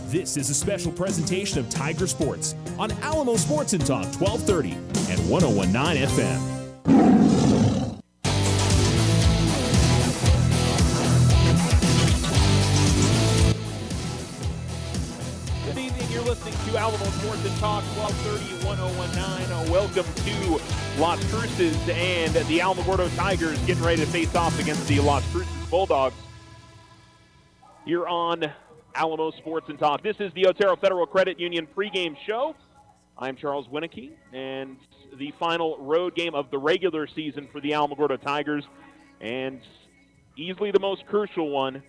This is a special presentation of Tiger Sports on Alamo Sports and Talk 1230 and 101.9 FM. Good evening. You're listening to Alamo Sports and Talk 1230 1019. Welcome to Las Cruces and the Alamogordo Tigers getting ready to face off against the Las Cruces Bulldogs here on Alamo Sports and Talk. This is the Otero Federal Credit Union pregame show. I'm Charles Winnicky, and the final road game of the regular season for the Alamogordo Tigers, and easily the most crucial one.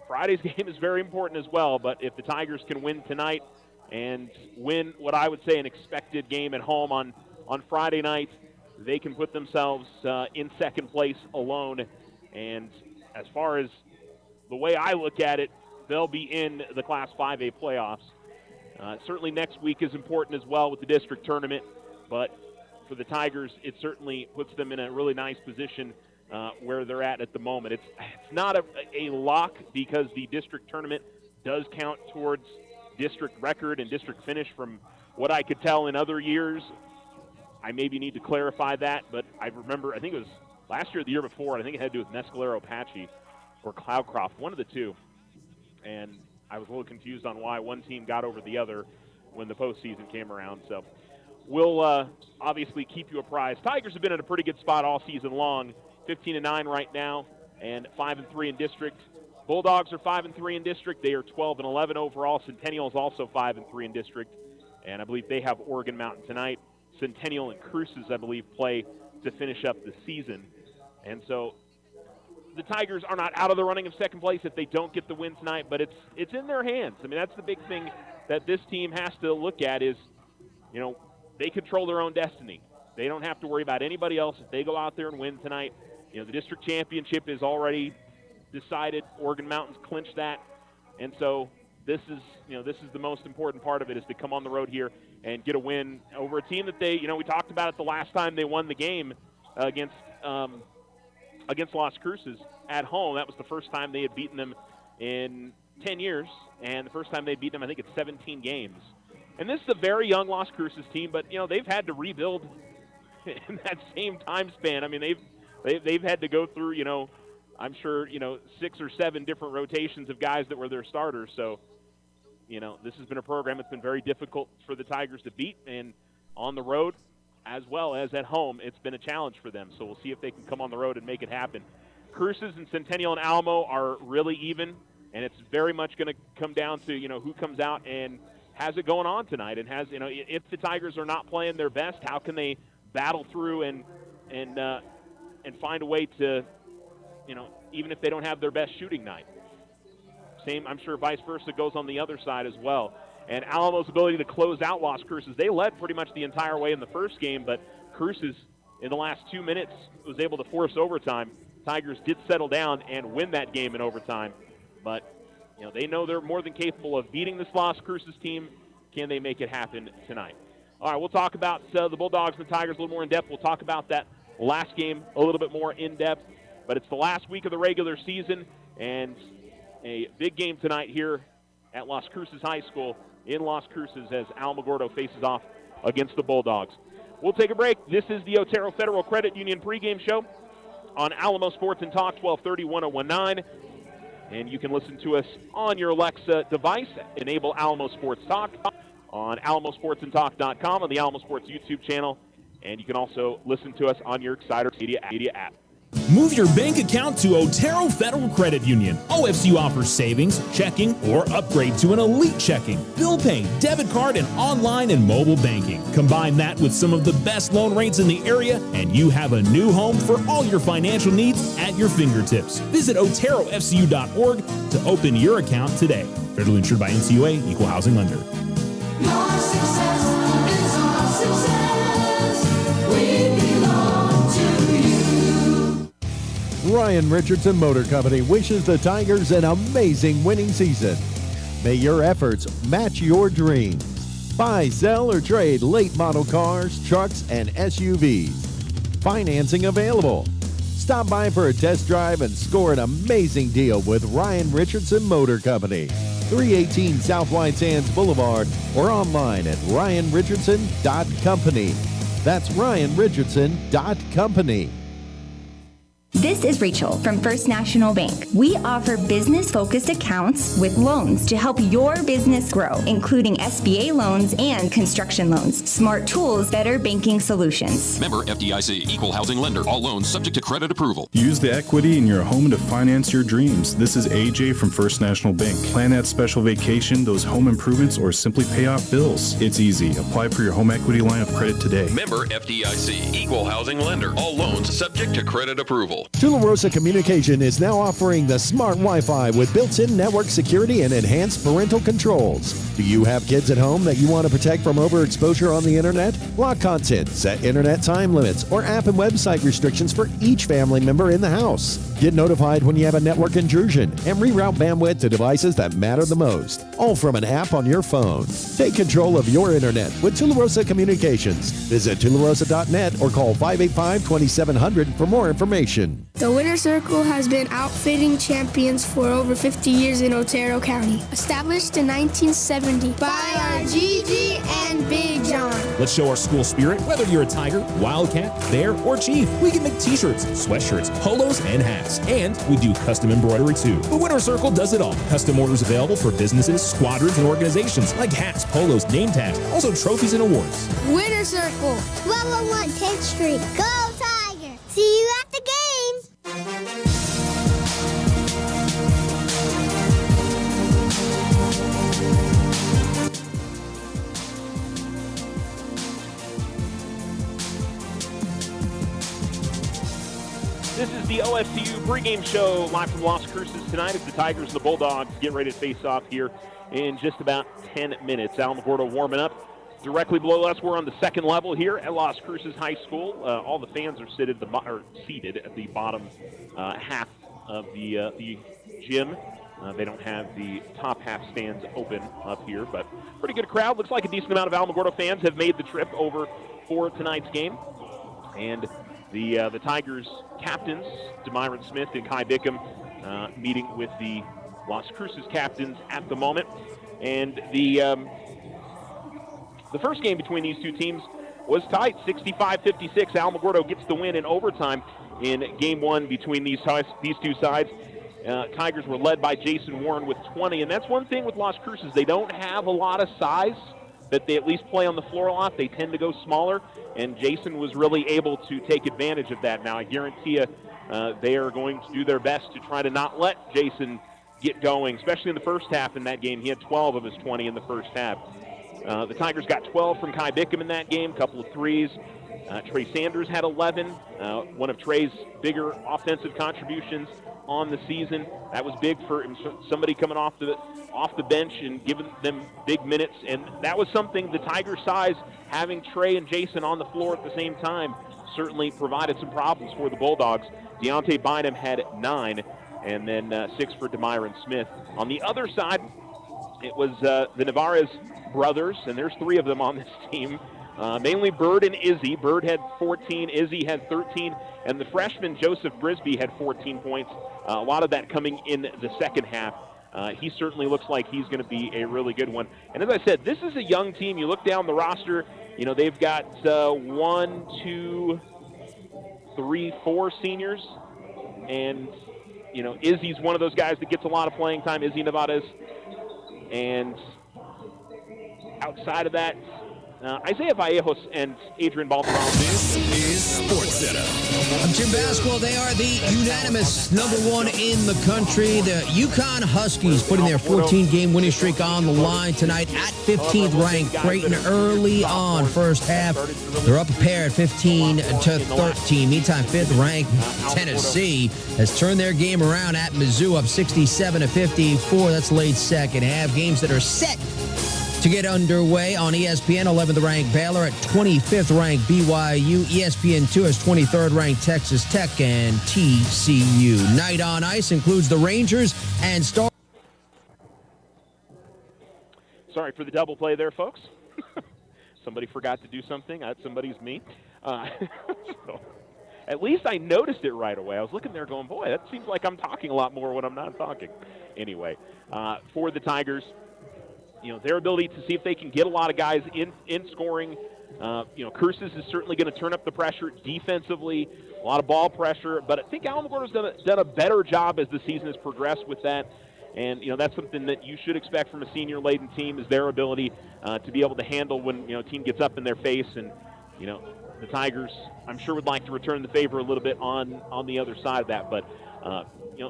Friday's game is very important as well, but if the Tigers can win tonight and win what I would say an expected game at home on Friday night, they can put themselves in second place alone. And as far as the way I look at it, they'll be in the Class 5A playoffs. Certainly next week is important as well with the district tournament, but for the Tigers, it certainly puts them in a really nice position where they're at the moment. It's not a lock because the district tournament does count towards district record and district finish from what I could tell in other years. I maybe need to clarify that, but I remember, I think it was last year or the year before, I think it had to do with Mescalero Apache or Cloudcroft, one of the two. And I was a little confused on why one team got over the other when the postseason came around. So we'll obviously keep you apprised. Tigers have been in a pretty good spot all season long, 15-9 right now, and 5-3 in district. Bulldogs are 5-3 in district. They are 12-11 overall. Centennial is also 5-3 in district, and I believe they have Oregon Mountain tonight. Centennial and Cruces, I believe, play to finish up the season. And so the Tigers are not out of the running of second place if they don't get the win tonight, but it's in their hands. I mean, that's the big thing that this team has to look at is, you know, they control their own destiny. They don't have to worry about anybody else if they go out there and win tonight. You know, the district championship is already decided. Oregon Mountain's clinched that. And so this is the most important part of it, is to come on the road here and get a win over a team that they, you know, we talked about it the last time they won the game against Las Cruces at home. That was the first time they had beaten them in 10 years, and the first time they'd beaten them, I think, it's 17 games. And this is a very young Las Cruces team, but, you know, they've had to rebuild in that same time span. I mean, they've had to go through, you know, I'm sure, you know, 6 or 7 different rotations of guys that were their starters. So, you know, this has been a program that's been very difficult for the Tigers to beat, and on the road as well as at home, it's been a challenge for them. So we'll see if they can come on the road and make it happen. Cruces and Centennial and Alamo are really even, and it's very much going to come down to, you know, who comes out and has it going on tonight, and has, you know, if the Tigers are not playing their best, how can they battle through and find a way to, you know, even if they don't have their best shooting night. Same, I'm sure vice versa goes on the other side as well. And Alamo's ability to close out Las Cruces, they led pretty much the entire way in the first game, but Cruces in the last 2 minutes was able to force overtime. Tigers did settle down and win that game in overtime, but you know, they know they're more than capable of beating this Las Cruces team. Can they make it happen tonight? All right, we'll talk about the Bulldogs and the Tigers a little more in depth. We'll talk about that last game a little bit more in depth, but it's the last week of the regular season, and a big game tonight here at Las Cruces High School in Las Cruces as Alamogordo faces off against the Bulldogs. We'll take a break. This is the Otero Federal Credit Union pregame show on Alamo Sports and Talk 1230 1019. And you can listen to us on your Alexa device. Enable Alamo Sports Talk on alamosportsandtalk.com, on the Alamo Sports YouTube channel. And you can also listen to us on your Excider Media app. Move your bank account to Otero Federal Credit Union. OFCU offers savings, checking, or upgrade to an elite checking, bill pay, debit card, and online and mobile banking. Combine that with some of the best loan rates in the area, and you have a new home for all your financial needs at your fingertips. Visit OteroFCU.org to open your account today. Federally insured by NCUA, Equal Housing Lender. Your success is our success. We belong to you. Ryan Richardson Motor Company wishes the Tigers an amazing winning season. May your efforts match your dreams. Buy, sell, or trade late model cars, trucks, and SUVs. Financing available. Stop by for a test drive and score an amazing deal with Ryan Richardson Motor Company. 318 South White Sands Boulevard, or online at ryanrichardson.company. That's ryanrichardson.company. This is Rachel from First National Bank. We offer business-focused accounts with loans to help your business grow, including SBA loans and construction loans. Smart tools, better banking solutions. Member FDIC, equal housing lender. All loans subject to credit approval. Use the equity in your home to finance your dreams. This is AJ from First National Bank. Plan that special vacation, those home improvements, or simply pay off bills. It's easy. Apply for your home equity line of credit today. Member FDIC, equal housing lender. All loans subject to credit approval. Tularosa Communication is now offering the smart Wi-Fi with built-in network security and enhanced parental controls. Do you have kids at home that you want to protect from overexposure on the internet? Block content, set internet time limits, or app and website restrictions for each family member in the house. Get notified when you have a network intrusion and reroute bandwidth to devices that matter the most, all from an app on your phone. Take control of your internet with Tularosa Communications. Visit tularosa.net or call 585-2700 for more information. The Winter Circle has been outfitting champions for over 50 years in Otero County. Established in 1970 by our Gigi and Big John. Let's show our school spirit, whether you're a Tiger, Wildcat, Bear, or Chief. We can make t-shirts, sweatshirts, polos, and hats. And we do custom embroidery too. The Winter Circle does it all. Custom orders available for businesses, squadrons, and organizations like hats, polos, name tags, also trophies and awards. Winter Circle. 1201 10th Street. Go Tiger! See you at the games! This is the OFCU pregame show live from Las Cruces tonight as the Tigers and the Bulldogs get ready to face off here in just about 10 minutes. Alamogordo warming up directly below us. We're on the second level here at Las Cruces High School. All the fans are seated at the bottom half of the gym. They don't have the top half stands open up here, but pretty good crowd. Looks like a decent amount of Alamogordo fans have made the trip over for tonight's game. And the Tigers captains, Demyron Smith and Kai Bickham, meeting with the Las Cruces captains at the moment. And the first game between these two teams was tight, 65-56. Alamogordo gets the win in overtime in game one between these two sides. Tigers were led by Jason Warren with 20, and that's one thing with Las Cruces. They don't have a lot of size that they at least play on the floor a lot. They tend to go smaller, and Jason was really able to take advantage of that. Now, I guarantee you they are going to do their best to try to not let Jason get going, especially in the first half in that game. He had 12 of his 20 in the first half. The Tigers got 12 from Kai Bickham in that game, a couple of threes. Trey Sanders had 11, one of Trey's bigger offensive contributions on the season. That was big for somebody coming off the bench and giving them big minutes, and that was something the Tiger size, having Trey and Jason on the floor at the same time, certainly provided some problems for the Bulldogs. Deontay Bynum had 9, and then 6 for Demyron Smith. On the other side, it was the Navarez brothers, and there's 3 of them on this team. Mainly Bird and Izzy. Bird had 14, Izzy had 13, and the freshman Joseph Brisby had 14 points. A lot of that coming in the second half. He certainly looks like he's going to be a really good one. And as I said, this is a young team. You look down the roster, you know, they've got 1, 2, 3, 4 seniors. And, you know, Izzy's one of those guys that gets a lot of playing time, Izzy Nevadas. And outside of that, Isaiah Vallejos and Adrian Baltimore. This is Sports Center. Jim Basketball, they are the unanimous number 1 in the country. The UConn Huskies putting their 14-game winning streak on the line tonight at 15th ranked Creighton early on first half. They're up a pair at 15-13. Meantime, 5th ranked Tennessee has turned their game around at Mizzou, up 67-54. That's late second half. Games that are set to get underway on ESPN. 11th ranked Baylor at 25th ranked BYU. ESPN2 has 23rd ranked Texas Tech and TCU. Night on Ice includes the Rangers and Star. Sorry for the double play there, folks. Somebody forgot to do something. That somebody's me. So, at least I noticed it right away. I was looking there going, boy, that seems like I'm talking a lot more when I'm not talking. Anyway, for the Tigers, their ability to see if they can get a lot of guys in scoring. Cruces is certainly going to turn up the pressure defensively, a lot of ball pressure, but I think Alamogordo's done a better job as the season has progressed with that. And, that's something that you should expect from a senior-laden team is their ability to be able to handle when, a team gets up in their face. And, the Tigers, I'm sure, would like to return the favor a little bit on the other side of that. But,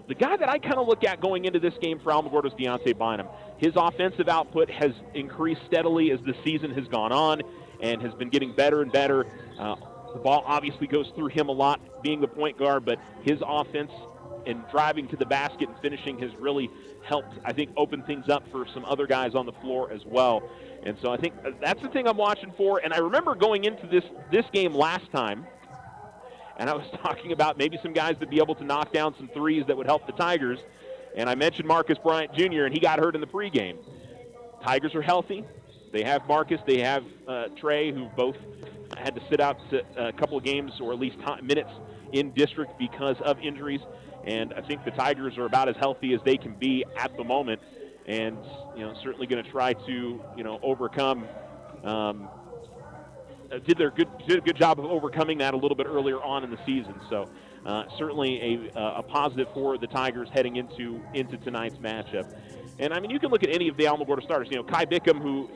the guy that I kind of look at going into this game for Alamogordo is Deontay Bynum. His offensive output has increased steadily as the season has gone on and has been getting better and better. The ball obviously goes through him a lot, being the point guard, but his offense and driving to the basket and finishing has really helped, I think, open things up for some other guys on the floor as well. And so I think that's the thing I'm watching for. And I remember going into this game last time, and I was talking about maybe some guys that be able to knock down some threes that would help the Tigers. And I mentioned Marcus Bryant Jr., and he got hurt in the pregame. Tigers are healthy. They have Marcus. They have Trey, who both had to sit out a couple of games or at least minutes in district because of injuries. And I think the Tigers are about as healthy as they can be at the moment, and certainly going to try to overcome. Did a good job of overcoming that a little bit earlier on in the season. So certainly a positive for the Tigers heading into tonight's matchup. And I mean, you can look at any of the Alamogordo starters. Kai Bickham, who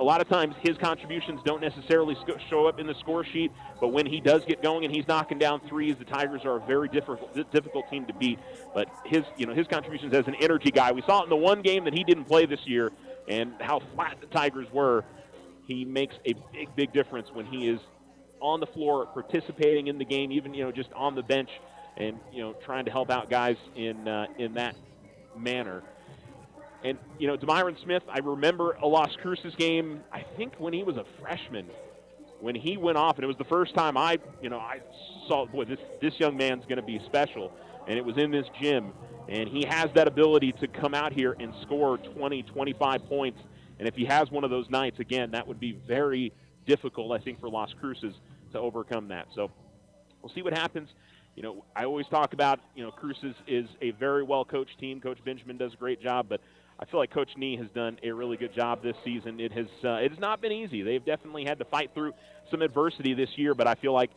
a lot of times his contributions don't necessarily show up in the score sheet, but when he does get going and he's knocking down threes, the Tigers are a very difficult team to beat. But his contributions as an energy guy, we saw it in the one game that he didn't play this year and how flat the Tigers were. He makes a big difference when he is on the floor, participating in the game, even just on the bench, and trying to help out guys in that manner. And Demyron Smith, I remember a Las Cruces game, I think when he was a freshman, when he went off, and it was the first time I saw, boy, this young man's going to be special, and it was in this gym, and he has that ability to come out here and score 20, 25 points. And if he has one of those nights, again, that would be very difficult, I think, for Las Cruces to overcome that. So we'll see what happens. I always talk about, Cruces is a very well-coached team. Coach Benjamin does a great job, but I feel like Coach Nee has done a really good job this season. It has not been easy. They've definitely had to fight through some adversity this year, but I feel like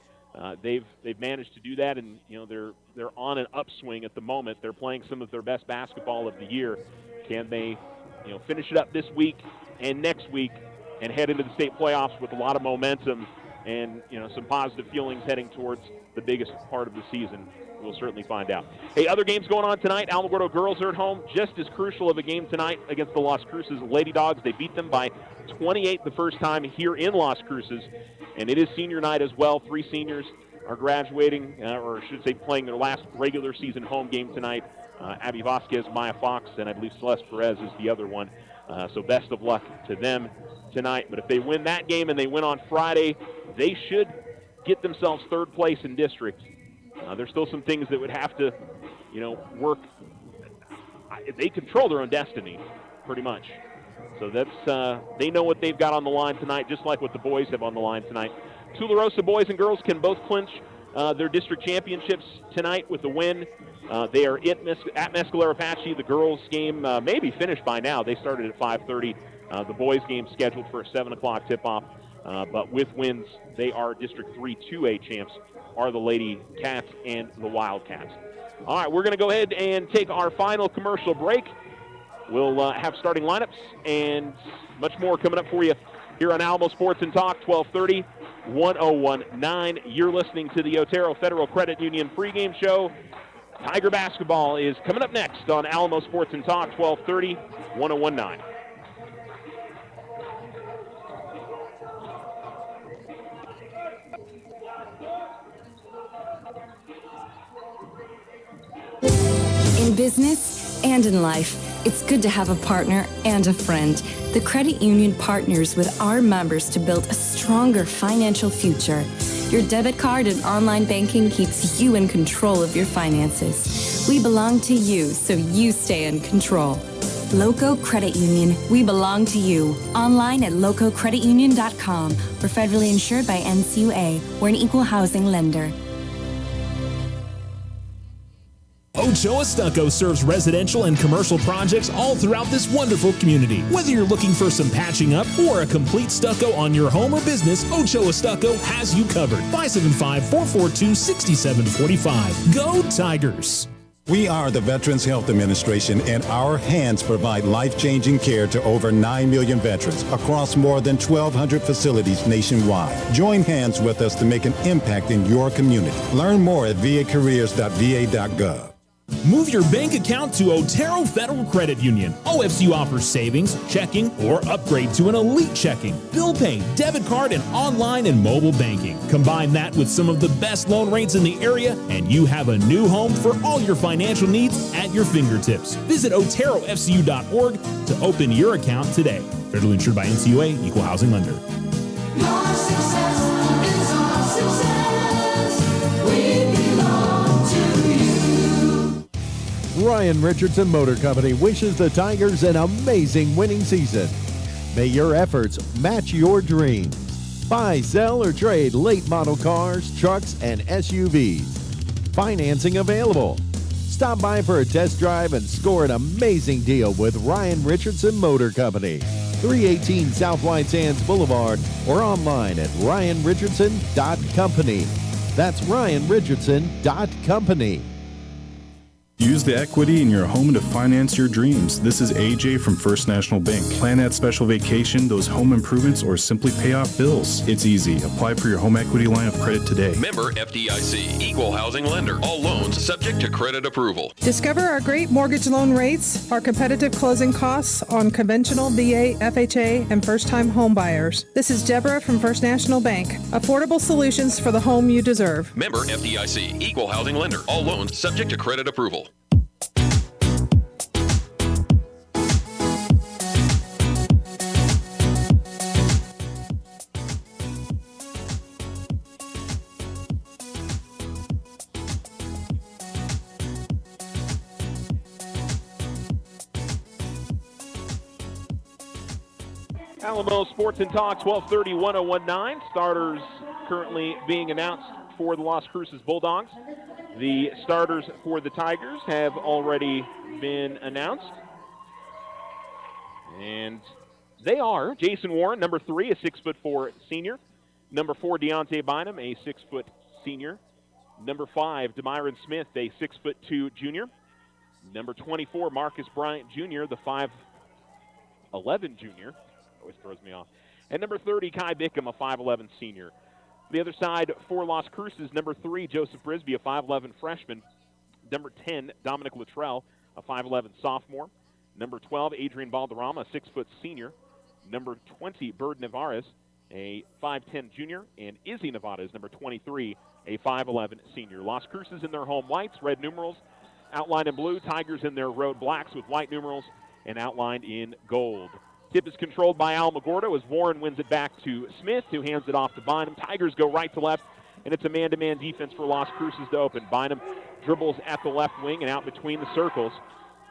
they've managed to do that, and they're on an upswing at the moment. They're playing some of their best basketball of the year. Can they finish it up this week and next week and head into the state playoffs with a lot of momentum and some positive feelings heading towards the biggest part of the season? We'll certainly find out. Hey, other games going on tonight. Alamogordo girls are at home. Just as crucial of a game tonight against the Las Cruces Lady Dogs. They beat them by 28 the first time here in Las Cruces, and it is senior night as well. 3 seniors are graduating, or I should say playing their last regular season home game tonight. Abby Vasquez, Maya Fox, and I believe Celeste Perez is the other one. So best of luck to them tonight. But if they win that game and they win on Friday, they should get themselves third place in district. There's still some things that would have to, work. They control their own destiny, pretty much. So that's they know what they've got on the line tonight, just like what the boys have on the line tonight. Tularosa boys and girls can both clinch their district championships tonight with a win. They are at Mescalero Apache. The girls' game may be finished by now. They started at 5:30. The boys' game scheduled for a 7 o'clock tip-off. But with wins, they are District 3 2A champs, are the Lady Cats and the Wildcats. All right, we're going to go ahead and take our final commercial break. We'll have starting lineups and much more coming up for you here on Alamo Sports and Talk, 1230, 1019. You're listening to the Otero Federal Credit Union pregame show. Tiger basketball is coming up next on Alamo Sports and Talk, 1230, 1019. In business and in life, it's good to have a partner and a friend. The credit union partners with our members to build a stronger financial future. Your debit card and online banking keeps you in control of your finances. We belong to you, so you stay in control. Loco Credit Union, we belong to you. Online at lococreditunion.com. We're federally insured by NCUA. We're an equal housing lender. Ochoa Stucco serves residential and commercial projects all throughout this wonderful community. Whether you're looking for some patching up or a complete stucco on your home or business, Ochoa Stucco has you covered. 575-442-6745. Go Tigers! We are the Veterans Health Administration, and our hands provide life-changing care to over 9 million veterans across more than 1,200 facilities nationwide. Join hands with us to make an impact in your community. Learn more at vacareers.va.gov. Move your bank account to Otero Federal Credit Union. OFCU offers savings, checking, or upgrade to an elite checking, bill pay, debit card, and online and mobile banking. Combine that with some of the best loan rates in the area, and you have a new home for all your financial needs at your fingertips. Visit OteroFCU.org to open your account today. Federally insured by NCUA, Equal Housing Lender. Your success is our success. We belong to you. Ryan Richardson Motor Company wishes the Tigers an amazing winning season. May your efforts match your dreams. Buy, sell, or trade late model cars, trucks, and SUVs. Financing available. Stop by for a test drive and score an amazing deal with Ryan Richardson Motor Company. 318 South White Sands Boulevard or online at ryanrichardson.company. That's ryanrichardson.company. Use the equity in your home to finance your dreams. This is AJ from First National Bank. Plan that special vacation, those home improvements, or simply pay off bills. It's easy. Apply for your home equity line of credit today. Member FDIC, Equal Housing Lender. All loans subject to credit approval. Discover our great mortgage loan rates, our competitive closing costs on conventional, VA, FHA, and first-time home buyers. This is Deborah from First National Bank. Affordable solutions for the home you deserve. Member FDIC, Equal Housing Lender. All loans subject to credit approval. Alamo Sports and Talk, 1230-1019. Starters currently being announced for the Las Cruces Bulldogs. The starters for the Tigers have already been announced. And they are Jason Warren, number 3, a 6'4" senior. Number 4, Deontay Bynum, a 6' senior. Number 5, Demyron Smith, a 6'2" junior. Number 24, Marcus Bryant Jr., the 5'11" junior. Always throws me off. And number 30, Kai Bickham, a 5'11" senior. The other side for Las Cruces, number 3, Joseph Brisby, a 5'11" freshman. Number 10, Dominic Luttrell, a 5'11" sophomore. Number 12, Adrian Balderrama, a 6' senior. Number 20, Bird Navarez, a 5'10" junior. And Izzy Nevada's number 23, a 5'11" senior. Las Cruces in their home whites, red numerals, outlined in blue. Tigers in their road blacks with white numerals and outlined in gold. Tip is controlled by Alamogordo as Warren wins it back to Smith, who hands it off to Bynum. Tigers go right to left, and it's a man-to-man defense for Las Cruces to open. Bynum dribbles at the left wing and out between the circles.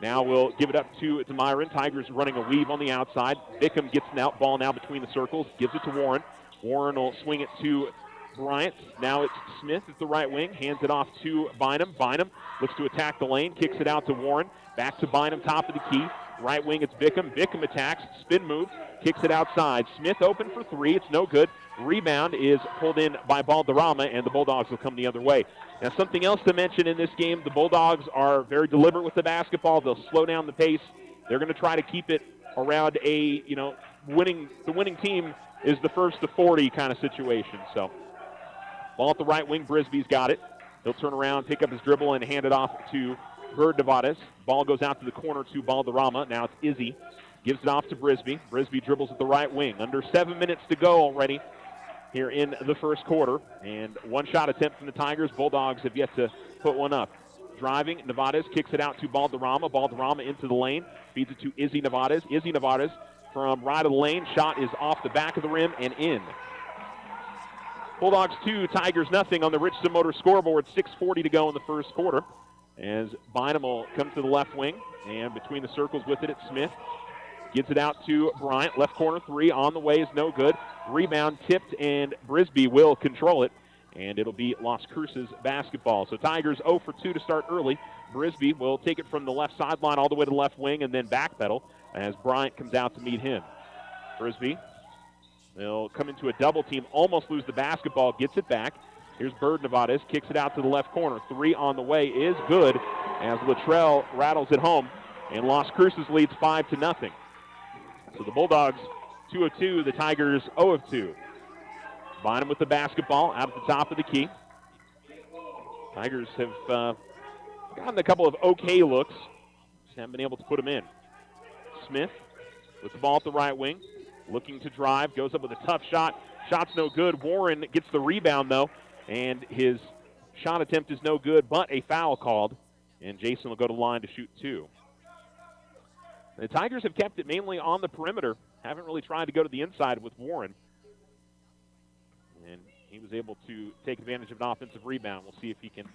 Now we'll give it up to Demyron. Tigers running a weave on the outside. Bickham gets an out ball now between the circles, gives it to Warren. Warren will swing it to Bryant. Now it's Smith at the right wing, hands it off to Bynum. Bynum looks to attack the lane, kicks it out to Warren. Back to Bynum, top of the key. Right wing, it's Bickham. Bickham attacks, spin move, kicks it outside. Smith open for 3. It's no good. Rebound is pulled in by Balderrama, and the Bulldogs will come the other way. Now, something else to mention in this game, the Bulldogs are very deliberate with the basketball. They'll slow down the pace. They're going to try to keep it around a, the winning team is the first to 40 kind of situation. So, ball at the right wing. Brisby's got it. He'll turn around, pick up his dribble, and hand it off to Bird Nevada's. Ball goes out to the corner to Balderrama. Now it's Izzy. Gives it off to Brisby. Brisby dribbles at the right wing. Under 7 minutes to go already here in the first quarter. And one shot attempt from the Tigers. Bulldogs have yet to put one up. Driving, Nevada's kicks it out to Balderrama. Balderrama into the lane. Feeds it to Izzy Nevada's. Izzy Nevada's from right of the lane. Shot is off the back of the rim and in. Bulldogs 2, Tigers nothing on the Richardson Motor scoreboard. 6:40 to go in the first quarter. As Bynum will come to the left wing, and between the circles with it, it's Smith. Gives it out to Bryant. Left corner 3 on the way is no good. Rebound tipped, and Brisby will control it. and it'll be Las Cruces basketball. So Tigers 0 for 2 to start early. Brisby will take it from the left sideline all the way to the left wing and then backpedal as Bryant comes out to meet him. Brisby, they'll come into a double team, almost lose the basketball, gets it back. Here's Bird Nevades, kicks it out to the left corner. 3 on the way is good as Luttrell rattles it home, and Las Cruces leads 5-0. So the Bulldogs 2 of 2, the Tigers 0 of 2. Bynum with the basketball out at the top of the key. Tigers have gotten a couple of okay looks, just haven't been able to put them in. Smith with the ball at the right wing, looking to drive, goes up with a tough shot. Shot's no good. Warren gets the rebound, though, and his shot attempt is no good, but a foul called, and Jason will go to the line to shoot 2. The Tigers have kept it mainly on the perimeter, haven't really tried to go to the inside with Warren, and he was able to take advantage of an offensive rebound. We'll see if he can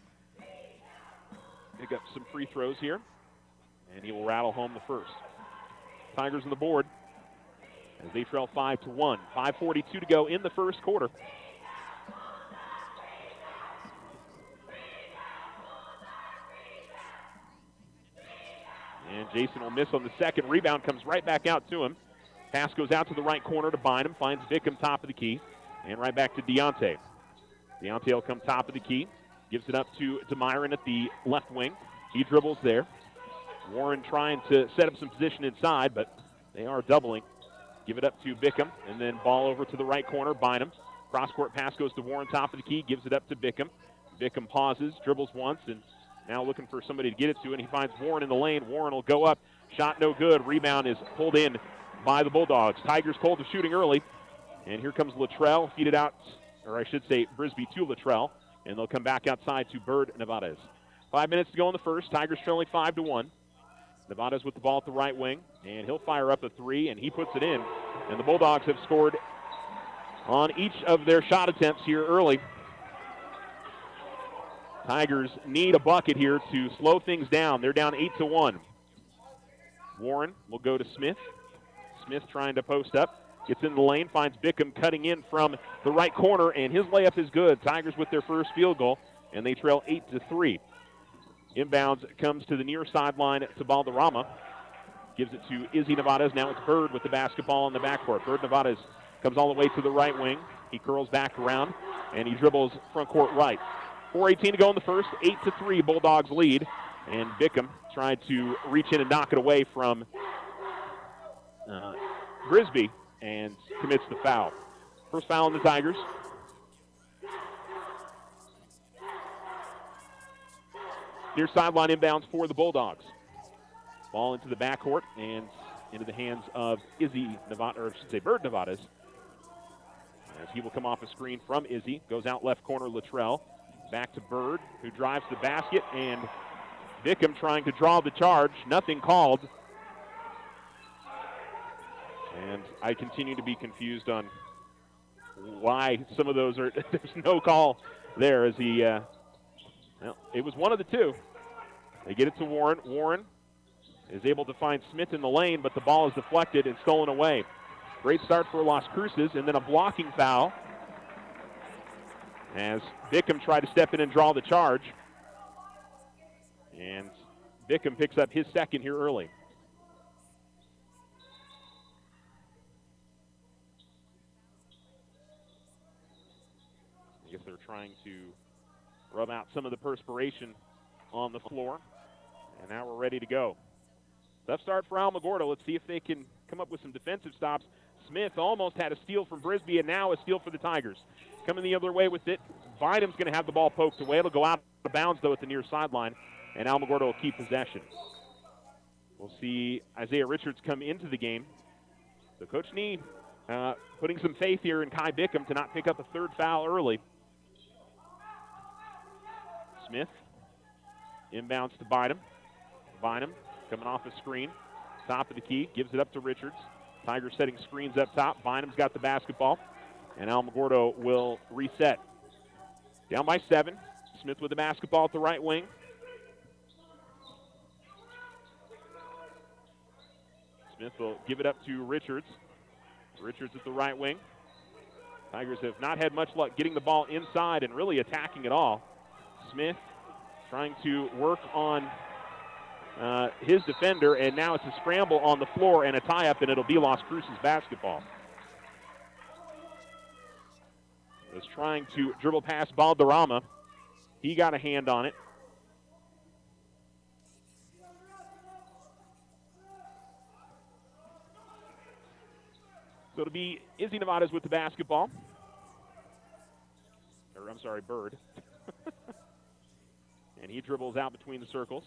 pick up some free throws here, and he will rattle home the first. Tigers on the board as they trail 5-1. 5:42 to go in the first quarter. And Jason will miss on the second. Rebound comes right back out to him. Pass goes out to the right corner to Bynum. Finds Vickham top of the key. And right back to Deontay. Deontay will come top of the key. Gives it up to Myron at the left wing. He dribbles there. Warren trying to set up some position inside, but they are doubling. Give it up to Vickham, and then ball over to the right corner. Bynum. Cross-court pass goes to Warren, top of the key. Gives it up to Vickham. Vickham pauses, dribbles once, and now looking for somebody to get it to, and he finds Warren in the lane. Warren will go up. Shot no good. Rebound is pulled in by the Bulldogs. Tigers cold to shooting early. And here comes Luttrell. Feed it out, or I should say Brisby to Luttrell. And they'll come back outside to Bird Nevades. 5 minutes to go in the first. Tigers trailing 5-1. Nevades with the ball at the right wing. And he'll fire up a 3, and he puts it in. And the Bulldogs have scored on each of their shot attempts here early. Tigers need a bucket here to slow things down. They're down 8-1. Warren will go to Smith. Smith trying to post up. Gets in the lane, finds Vickham cutting in from the right corner, and his layup is good. Tigers with their first field goal, and they trail 8-3. Inbounds comes to the near sideline to Balderrama. Gives it to Izzy Nevades. Now it's Bird with the basketball in the backcourt. Bird Nevades comes all the way to the right wing. He curls back around, and he dribbles front court right. 4:18 to go in the first. 8-3 Bulldogs lead, and Vickham tried to reach in and knock it away from Brisby and commits the foul. First foul on the Tigers. Near sideline inbounds for the Bulldogs. Ball into the backcourt and into the hands of Izzy Nevades, or I should say Bird Nevades. As he will come off a screen from Izzy. Goes out left corner, Luttrell. Back to Bird, who drives the basket, and Vickham trying to draw the charge. Nothing called. And I continue to be confused on why some of those are, there's no call there as he, well, it was one of the two. They get it to Warren. Warren is able to find Smith in the lane, but the ball is deflected and stolen away. Great start for Las Cruces, and then a blocking foul as Vickham tried to step in and draw the charge. And Vickham picks up his second here early. I guess they're trying to rub out some of the perspiration on the floor. And now we're ready to go. Tough start for Alamogordo. Let's see if they can come up with some defensive stops. Smith almost had a steal from Brisby, and now a steal for the Tigers. Coming the other way with it. Bynum's going to have the ball poked away. It'll go out of bounds, though, at the near sideline, and Alamogordo will keep possession. We'll see Isaiah Richards come into the game. So Coach Nee putting some faith here in Kai Vickham to not pick up a third foul early. Smith inbounds to Bynum. Bynum coming off a screen. Top of the key. Gives it up to Richards. Tigers setting screens up top. Bynum's got the basketball. And Alamogordo will reset. Down by 7. Smith with the basketball at the right wing. Smith will give it up to Richards. Richards at the right wing. Tigers have not had much luck getting the ball inside and really attacking at all. Smith trying to work on his defender, and now it's a scramble on the floor and a tie-up, and it'll be Las Cruces basketball. Was trying to dribble past Balderrama. He got a hand on it. So it'll be Izzy Nevadas with the basketball. Or, I'm sorry, Bird. And he dribbles out between the circles.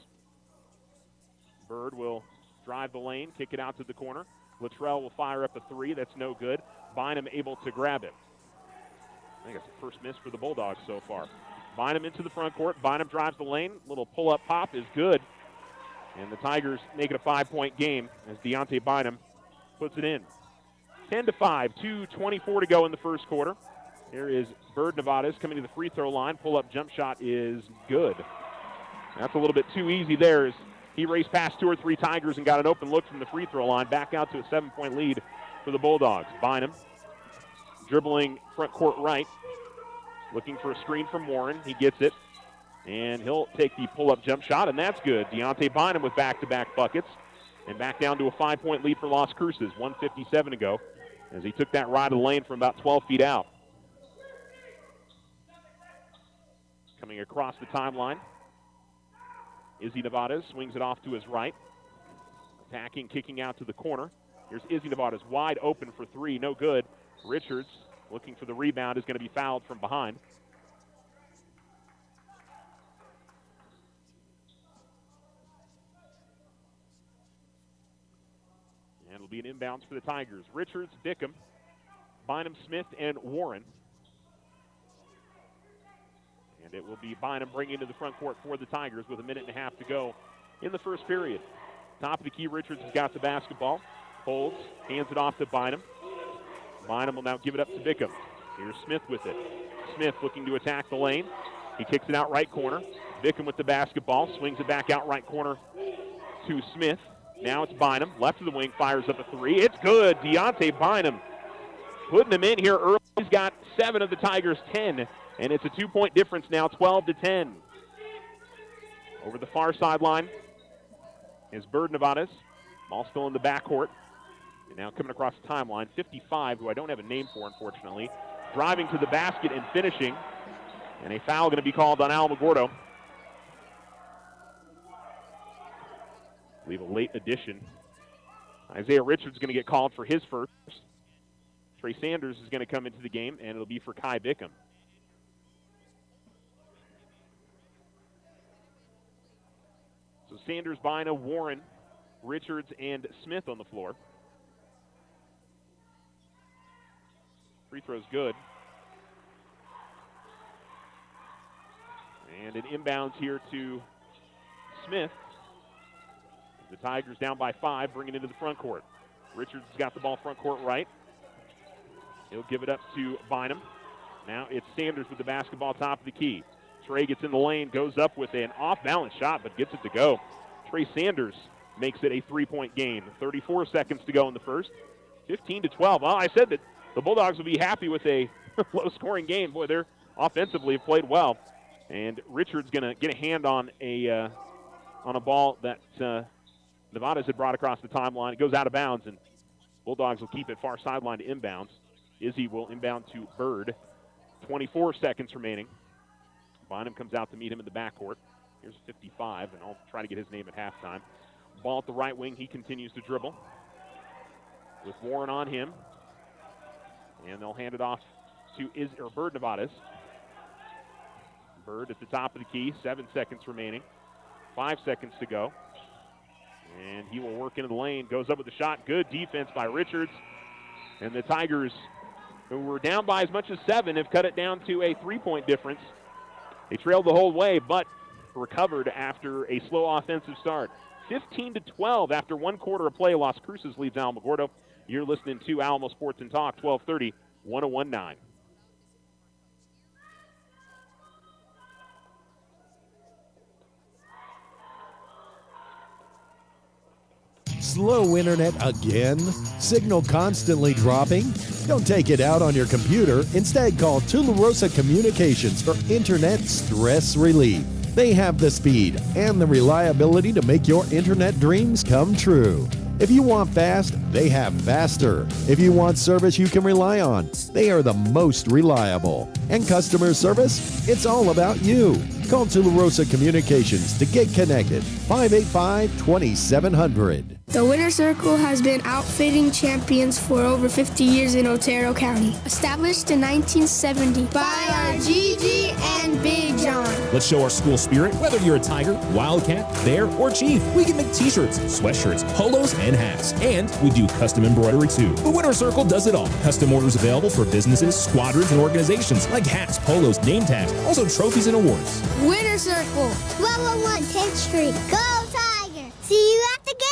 Bird will drive the lane, kick it out to the corner. Luttrell will fire up a three. That's no good. Bynum able to grab it. I think it's the first miss for the Bulldogs so far. Bynum into the front court. Bynum drives the lane. Little pull-up pop is good. And the Tigers make it a 5-point game as Deontay Bynum puts it in. 10-5, 2:24 to go in the first quarter. Here is Bird Nevadas coming to the free throw line. Pull-up jump shot is good. That's a little bit too easy there as he raced past 2 or 3 Tigers and got an open look from the free throw line. Back out to a 7-point lead for the Bulldogs. Bynum dribbling front court right. Looking for a screen from Warren. He gets it. And he'll take the pull-up jump shot, and that's good. Deontay Bynum with back-to-back buckets. And back down to a 5-point lead for Las Cruces. 1:57 to go as he took that ride of the lane from about 12 feet out. Coming across the timeline. Izzy Nevadas swings it off to his right. Attacking, kicking out to the corner. Here's Izzy Nevadas wide open for 3. No good. Richards looking for the rebound is going to be fouled from behind. And it'll be an inbounds for the Tigers. Richards, Bickham, Bynum, Smith, and Warren. And it will be Bynum bringing it to the front court for the Tigers with 1.5 minutes to go in the first period. Top of the key, Richards has got the basketball. Holds, hands it off to Bynum. Bynum will now give it up to Bickham. Here's Smith with it. Smith looking to attack the lane. He kicks it out right corner. Bickham with the basketball, swings it back out right corner to Smith. Now it's Bynum, left of the wing, fires up a 3. It's good. Deontay Bynum putting him in here early. He's got 7 of the Tigers' 10, and it's a 2-point difference now, 12-10. Over the far sideline is Bird Nevadas. Ball still in the backcourt. And now coming across the timeline, 55, who I don't have a name for, unfortunately, driving to the basket and finishing. And a foul going to be called on Alamogordo. I believe a late addition. Isaiah Richards going to get called for his first. Trey Sanders is going to come into the game, and it'll be for Kai Bickham. So Sanders, Bynum, Warren, Richards, and Smith on the floor. Free throw's good. And an inbounds here to Smith. The Tigers down by 5, bringing it into the front court. Richards has got the ball front court right. He'll give it up to Bynum. Now it's Sanders with the basketball top of the key. Trey gets in the lane, goes up with an off-balance shot, but gets it to go. Trey Sanders makes it a 3-point game. 34 seconds to go in the first. 15-12. Well, I said that the Bulldogs will be happy with a low-scoring game. Boy, they're offensively have played well. And Richards going to get a hand on a ball that Nevadas had brought across the timeline. It goes out of bounds, and Bulldogs will keep it far sideline to inbounds. Izzy will inbound to Bird. 24 seconds remaining. Bynum comes out to meet him in the backcourt. Here's 55, and I'll try to get his name at halftime. Ball at the right wing. He continues to dribble with Warren on him. And they'll hand it off to Bird Nevadas. Bird at the top of the key. 7 seconds remaining. 5 seconds to go. And he will work into the lane. Goes up with the shot. Good defense by Richards. And the Tigers, who were down by as much as 7, have cut it down to a 3-point difference. They trailed the whole way, but recovered after a slow offensive start. 15-12 after 1 quarter of play. Las Cruces leads Alamogordo. You're listening to Alamo Sports and Talk, 1230, 1019. Slow internet again? Signal constantly dropping? Don't take it out on your computer. Instead, call Tularosa Communications for internet stress relief. They have the speed and the reliability to make your internet dreams come true. If you want fast, they have faster. If you want service you can rely on, they are the most reliable. And customer service, it's all about you. Call Tularosa Communications to get connected. 585-2700. The Winner Circle has been outfitting champions for over 50 years in Otero County. Established in 1970 by our Gigi and Big John. Let's show our school spirit. Whether you're a Tiger, Wildcat, Bear, or Chief, we can make t-shirts, sweatshirts, polos, and hats. And we do custom embroidery too. The Winner Circle does it all. Custom orders available for businesses, squadrons, and organizations like hats, polos, name tags, also trophies and awards. Winner Circle, 1201 10th Street. Go Tiger! See you at the game!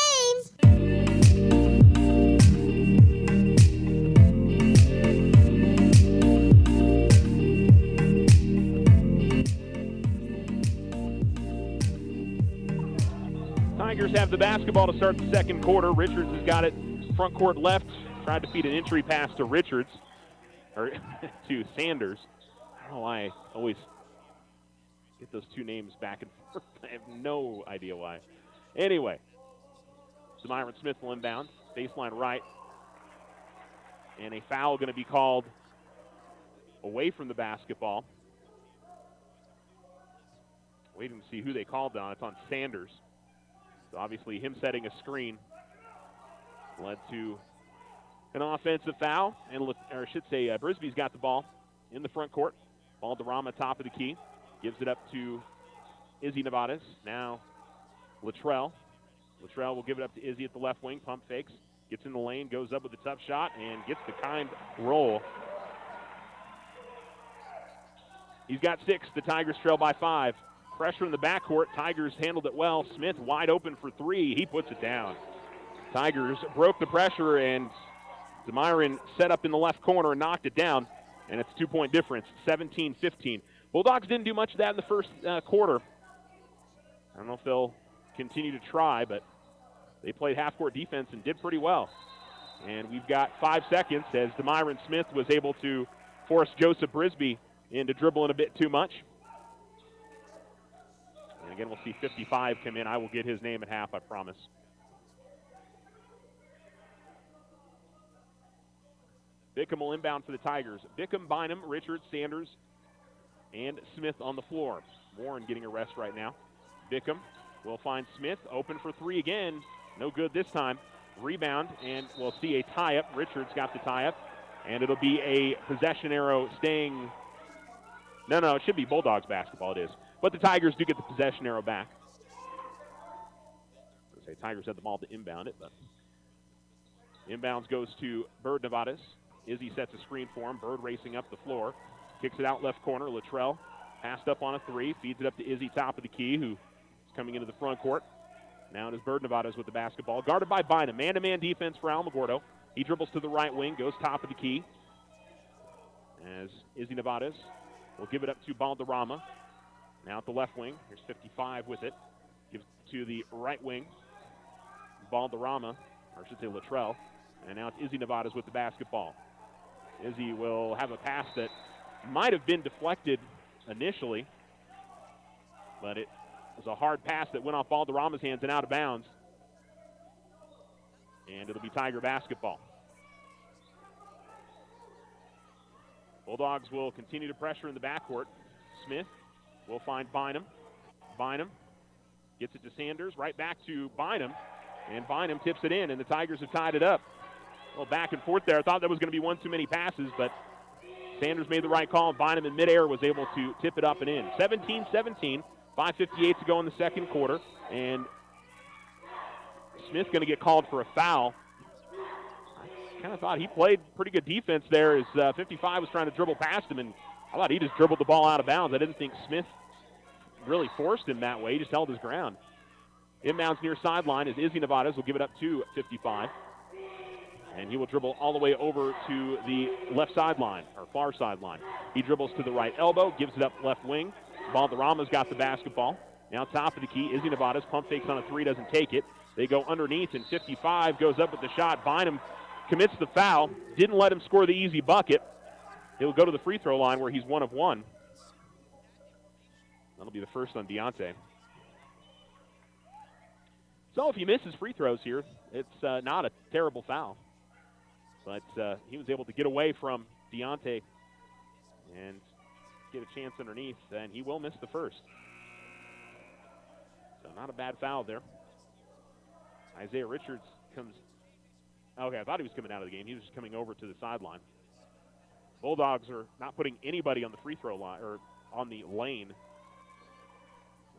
Tigers have the basketball to start the second quarter. Richards has got it front court left. Tried to feed an entry pass to Richards, or to Sanders. I don't know why I always get those two names back and forth. I have no idea why. Anyway, Myron Smith will inbound. Baseline right. And a foul going to be called away from the basketball. Waiting to see who they called on. It's on Sanders. So obviously him setting a screen led to an offensive foul. And, or I should say, Brisbee's got the ball in the front court. Valderrama top of the key. Gives it up to Izzy Nevadas. Now Latrell. Latrell will give it up to Izzy at the left wing. Pump fakes. Gets in the lane. Goes up with a tough shot and gets the kind roll. He's got 6. The Tigers trail by 5. Pressure in the backcourt. Tigers handled it well. Smith wide open for 3. He puts it down. Tigers broke the pressure, and Demiron set up in the left corner and knocked it down. And it's a 2-point difference, 17-15. Bulldogs didn't do much of that in the first quarter. I don't know if they'll continue to try, but they played half-court defense and did pretty well. And we've got 5 seconds as Demiron Smith was able to force Joseph Brisbee into dribbling a bit too much. And again, we'll see 55 come in. I will get his name at half, I promise. Bickham will inbound for the Tigers. Bickham, Bynum, Richards, Sanders, and Smith on the floor. Warren getting a rest right now. Bickham will find Smith open for 3 again. No good this time. Rebound, and we'll see a tie-up. Richards got the tie-up, and it'll be a possession arrow staying. No, it should be Bulldogs basketball, it is. But the Tigers do get the possession arrow back. I say Tigers had the ball to inbound it, but inbounds goes to Bird Nevadas. Izzy sets a screen for him. Bird racing up the floor. Kicks it out left corner. Latrell passed up on a 3. Feeds it up to Izzy, top of the key, who is coming into the front court. Now it is Bird Nevadas with the basketball. Guarded by Bynum. Man-to-man defense for Alamogordo. He dribbles to the right wing. Goes top of the key. As Izzy Nevadas will give it up to Valderrama. Now at the left wing. Here's 55 with it. Gives it to the right wing. Valderrama, or I should say Latrell. And now it's Izzy Nevadas with the basketball. Izzy will have a pass that might have been deflected initially, but it was a hard pass that went off Valderrama's hands and out of bounds. And it'll be Tiger basketball. Bulldogs will continue to pressure in the backcourt. Smith will find Bynum. Bynum gets it to Sanders, right back to Bynum, and Bynum tips it in, and the Tigers have tied it up. A little back and forth there. I thought that was going to be one too many passes, but Sanders made the right call, and Bynum in midair was able to tip it up and in. 17-17, 5:58 to go in the second quarter, and Smith going to get called for a foul. I kind of thought he played pretty good defense there as 55 was trying to dribble past him, and I thought he just dribbled the ball out of bounds. I didn't think Smith really forced him that way. He just held his ground. Inbounds near sideline as Izzy Nevadas will give it up to 55. And he will dribble all the way over to the left sideline, or far sideline. He dribbles to the right elbow, gives it up left wing. Valderrama's got the basketball. Now top of the key, Izzy Nevadas pump fakes on a 3, doesn't take it. They go underneath, and 55 goes up with the shot. Bynum commits the foul. Didn't let him score the easy bucket. He'll go to the free throw line where he's 1 of 1. That'll be the first on Deontay. So if he misses free throws here, it's not a terrible foul. But he was able to get away from Deontay and get a chance underneath, and he will miss the first. So not a bad foul there. Isaiah Richards comes. Okay, I thought he was coming out of the game. He was just coming over to the sideline. Bulldogs are not putting anybody on the free throw line or on the lane,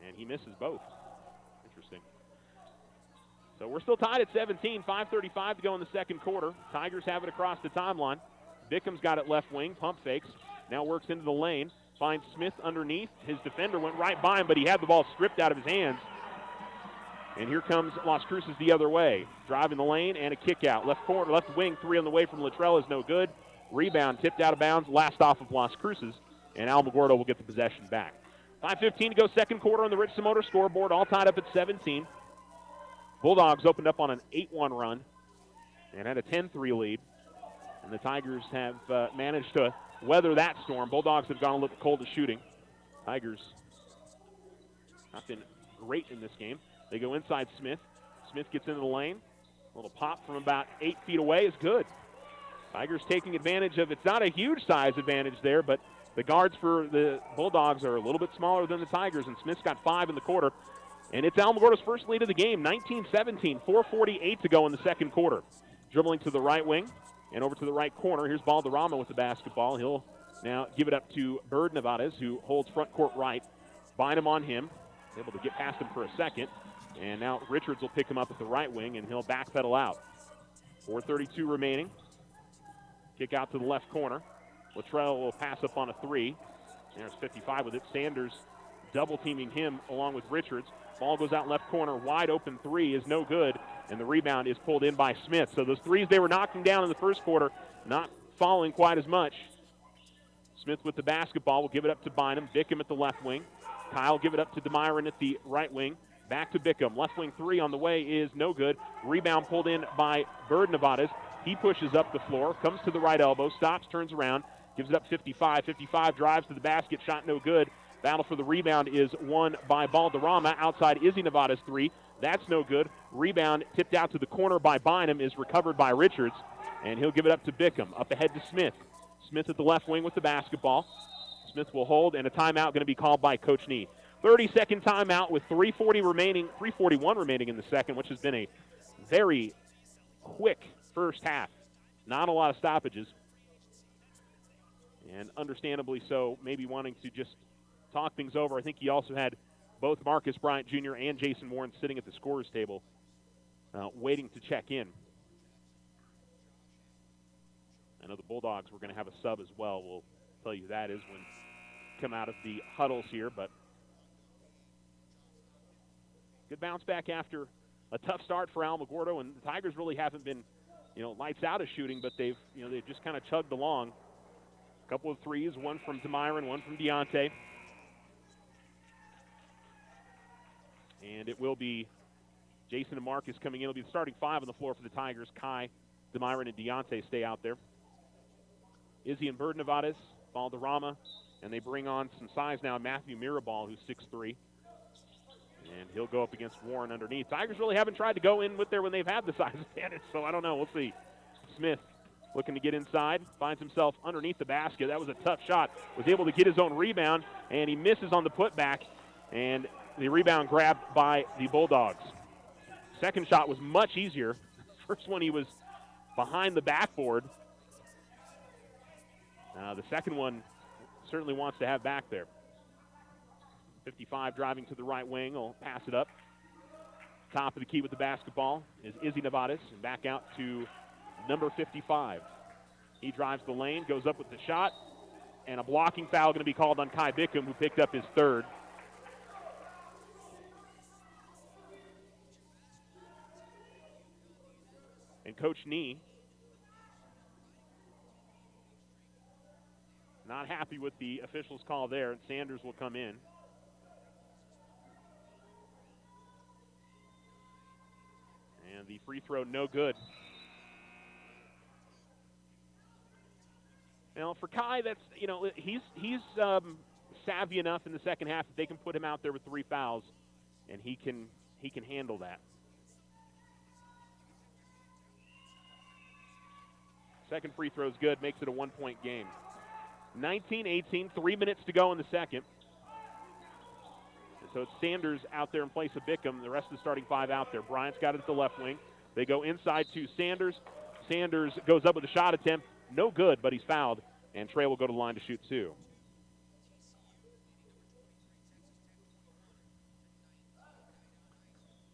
and he misses both. Interesting. So we're still tied at 17, 5:35 to go in the second quarter. Tigers have it across the timeline. Bickham's got it left wing, pump fakes, now works into the lane, finds Smith underneath. His defender went right by him, but he had the ball stripped out of his hands. And here comes Las Cruces the other way. Driving the lane and a kick out. Left corner, left wing, 3 on the way from Luttrell is no good. Rebound tipped out of bounds, last off of Las Cruces, and Alamogordo will get the possession back. 5:15 to go, second quarter on the Richardson Motor scoreboard, all tied up at 17. Bulldogs opened up on an 8-1 run and had a 10-3 lead. And the Tigers have managed to weather that storm. Bulldogs have gone a little cold to shooting. Tigers not been great in this game. They go inside Smith. Smith gets into the lane. A little pop from about 8 feet away is good. Tigers taking advantage of, it's not a huge size advantage there, but the guards for the Bulldogs are a little bit smaller than the Tigers, and Smith's got 5 in the quarter. And it's Alamogordo's first lead of the game, 19-17, 4:48 to go in the second quarter. Dribbling to the right wing and over to the right corner. Here's Balderrama with the basketball. He'll now give it up to Bird Nevades, who holds front court right. Bynum on him, able to get past him for a second. And now Richards will pick him up at the right wing, and he'll backpedal out. 4:32 remaining. Kick out to the left corner. Luttrell will pass up on a 3. There's 55 with it. Sanders double teaming him along with Richards. Ball goes out left corner. Wide open 3 is no good, and the rebound is pulled in by Smith. So those threes they were knocking down in the first quarter, not falling quite as much. Smith with the basketball will give it up to Bynum. Bickham at the left wing. Kyle give it up to DeMyron at the right wing. Back to Bickham. Left wing 3 on the way is no good. Rebound pulled in by Bird Nevades. He pushes up the floor, comes to the right elbow, stops, turns around, gives it up 55. 55 drives to the basket, shot no good. Battle for the rebound is won by Balderrama. Outside Izzy Nevada's 3. That's no good. Rebound tipped out to the corner by Bynum is recovered by Richards, and he'll give it up to Bickham. Up ahead to Smith. Smith at the left wing with the basketball. Smith will hold, and a timeout going to be called by Coach Nee. 30-second timeout with 3:41 remaining in the second, which has been a very quick first half. Not a lot of stoppages. And understandably so, maybe wanting to just talk things over. I think he also had both Marcus Bryant Jr. and Jason Warren sitting at the scorer's table waiting to check in. I know the Bulldogs were going to have a sub as well. We'll tell you who that is when we come out of the huddles here. But good bounce back after a tough start for Alamogordo, and the Tigers really haven't been, lights out of shooting, but they've just kind of chugged along. A couple of threes, one from DeMyron, one from Deontay. And it will be Jason and Marcus coming in. It'll be the starting 5 on the floor for the Tigers. Kai, DeMyron, and Deontay stay out there. Izzy and Bird Nevades, Balderrama, and they bring on some size now. Matthew Mirabal, who's 6'3". And he'll go up against Warren underneath. Tigers really haven't tried to go in with there when they've had the size advantage, so I don't know. We'll see. Smith looking to get inside, finds himself underneath the basket. That was a tough shot. Was able to get his own rebound, and he misses on the putback, and the rebound grabbed by the Bulldogs. Second shot was much easier. First one he was behind the backboard. The second one certainly wants to have back there. 55 driving to the right wing. Will pass it up. Top of the key with the basketball is Izzy Nevades. And back out to number 55. He drives the lane, goes up with the shot, and a blocking foul going to be called on Kai Bickham, who picked up his 3rd. And Coach Nee not happy with the official's call there, and Sanders will come in. the free throw, no good. Now, for Kai, that's, he's savvy enough in the second half that they can put him out there with 3 fouls, and he can handle that. Second free throw is good, makes it a 1-point game. 19-18, 3 minutes to go in the second. And so it's Sanders out there in place of Bickham. The rest of the starting 5 out there. Bryant's got it at the left wing. They go inside to Sanders. Sanders goes up with a shot attempt. No good, but he's fouled, and Trey will go to the line to shoot 2.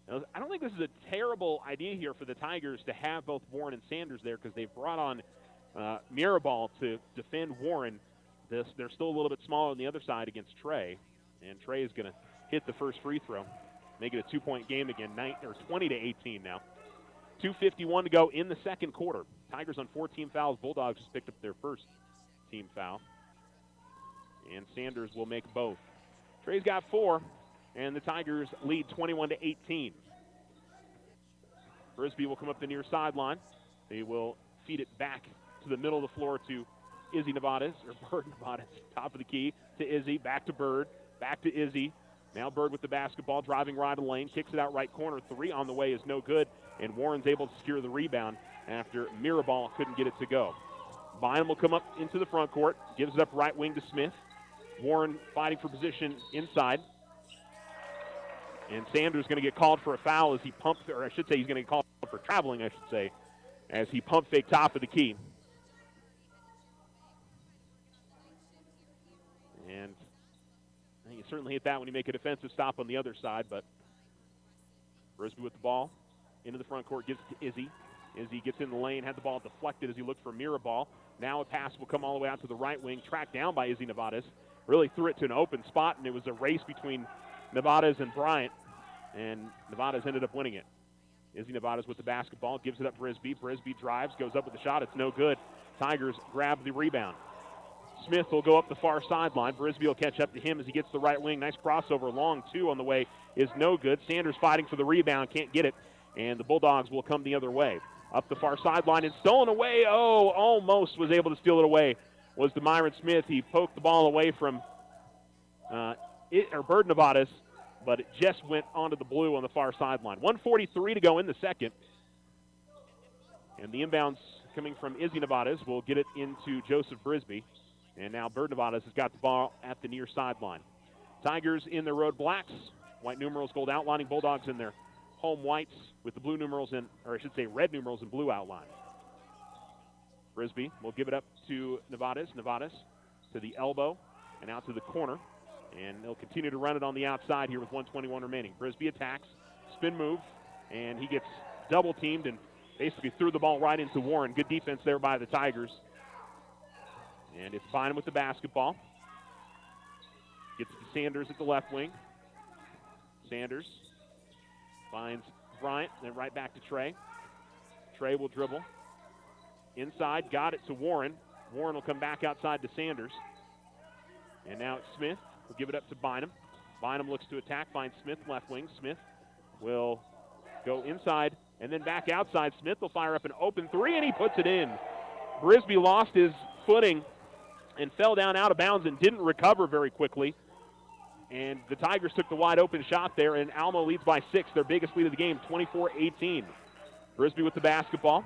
Now, I don't think this is a terrible idea here for the Tigers to have both Warren and Sanders there because they've brought on Mirabal to defend Warren. They're still a little bit smaller on the other side against Trey, and Trey is going to hit the first free throw, make it a 2-point game again, 20-18 now. 2:51 to go in the second quarter. Tigers on 14 fouls. Bulldogs just picked up their first team foul. And Sanders will make both. Trey's got 4, and the Tigers lead 21-18. Brisbee will come up the near sideline. They will feed it back to the middle of the floor to Izzy Nevada's, or Bird Nevada's, top of the key to Izzy, back to Bird, back to Izzy. Now Bird with the basketball, driving right of the lane, kicks it out right corner. 3 on the way is no good, and Warren's able to secure the rebound after Mirabal couldn't get it to go. Bynum will come up into the front court, gives it up right wing to Smith. Warren fighting for position inside. And Sanders going to get called for a foul as he pumped, or I should say he's going to get called for traveling, I should say, as he pump fake top of the key. And you certainly hit that when you make a defensive stop on the other side, but Brisbee with the ball into the front court, gives it to Izzy. Izzy gets in the lane, had the ball deflected as he looked for Mirabal. Now a pass will come all the way out to the right wing, tracked down by Izzy Nevada's. Really threw it to an open spot, and it was a race between Nevada's and Bryant, and Nevada's ended up winning it. Izzy Nevada's with the basketball, gives it up Brisbee. Brisbee drives, goes up with the shot. It's no good. Tigers grab the rebound. Smith will go up the far sideline. Brisbee will catch up to him as he gets the right wing. Nice crossover. Long 2 on the way is no good. Sanders fighting for the rebound, can't get it, and the Bulldogs will come the other way. Up the far sideline and stolen away. Oh, almost was able to steal it away. Was DeMyron Smith. He poked the ball away from Bird Nevada's, but it just went onto the blue on the far sideline. 1:43 to go in the second. And the inbounds coming from Izzy Nevada's will get it into Joseph Brisbee. And now Bird Nevada's has got the ball at the near sideline. Tigers in their road blacks, white numerals, gold outlining. Bulldogs in their home whites with the blue numerals and, or I should say red numerals and blue outline. Brisbee will give it up to Nevada's. Nevada's to the elbow and out to the corner. And they'll continue to run it on the outside here with 1:21 remaining. Brisbee attacks, spin move, and he gets double teamed and basically threw the ball right into Warren. Good defense there by the Tigers. And it's Bynum with the basketball. Gets to Sanders at the left wing. Sanders finds Bryant, then right back to Trey. Trey will dribble. Inside, got it to Warren. Warren will come back outside to Sanders. And now it's Smith. We'll give it up to Bynum. Bynum looks to attack, finds Smith left wing. Smith will go inside and then back outside. Smith will fire up an open 3, and he puts it in. Brisbee lost his footing and fell down out of bounds and didn't recover very quickly. And the Tigers took the wide open shot there, and Alamo leads by 6, their biggest lead of the game, 24-18. Brisbee with the basketball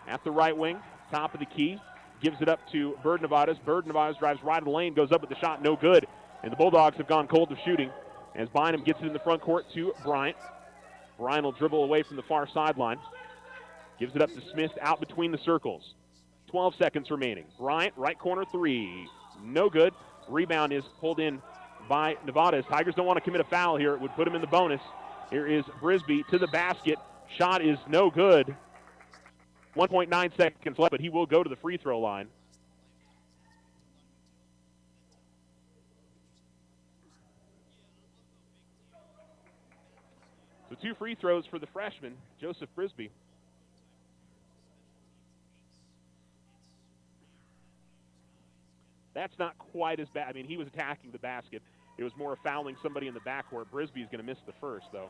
at the right wing, top of the key. Gives it up to Bird Nevada's. Bird Nevada's drives right of the lane, goes up with the shot, no good. And the Bulldogs have gone cold to shooting as Bynum gets it in the front court to Bryant. Bryant will dribble away from the far sideline. Gives it up to Smith out between the circles. 12 seconds remaining. Bryant, right corner 3. No good. Rebound is pulled in by Nevada's. Tigers don't want to commit a foul here. It would put them in the bonus. Here is Brisbee to the basket. Shot is no good. 1.9 seconds left, but he will go to the free throw line. So 2 free throws for the freshman, Joseph Brisbee. That's not quite as bad. I mean, he was attacking the basket. It was more fouling somebody in the backcourt. Brisbee is going to miss the first, though.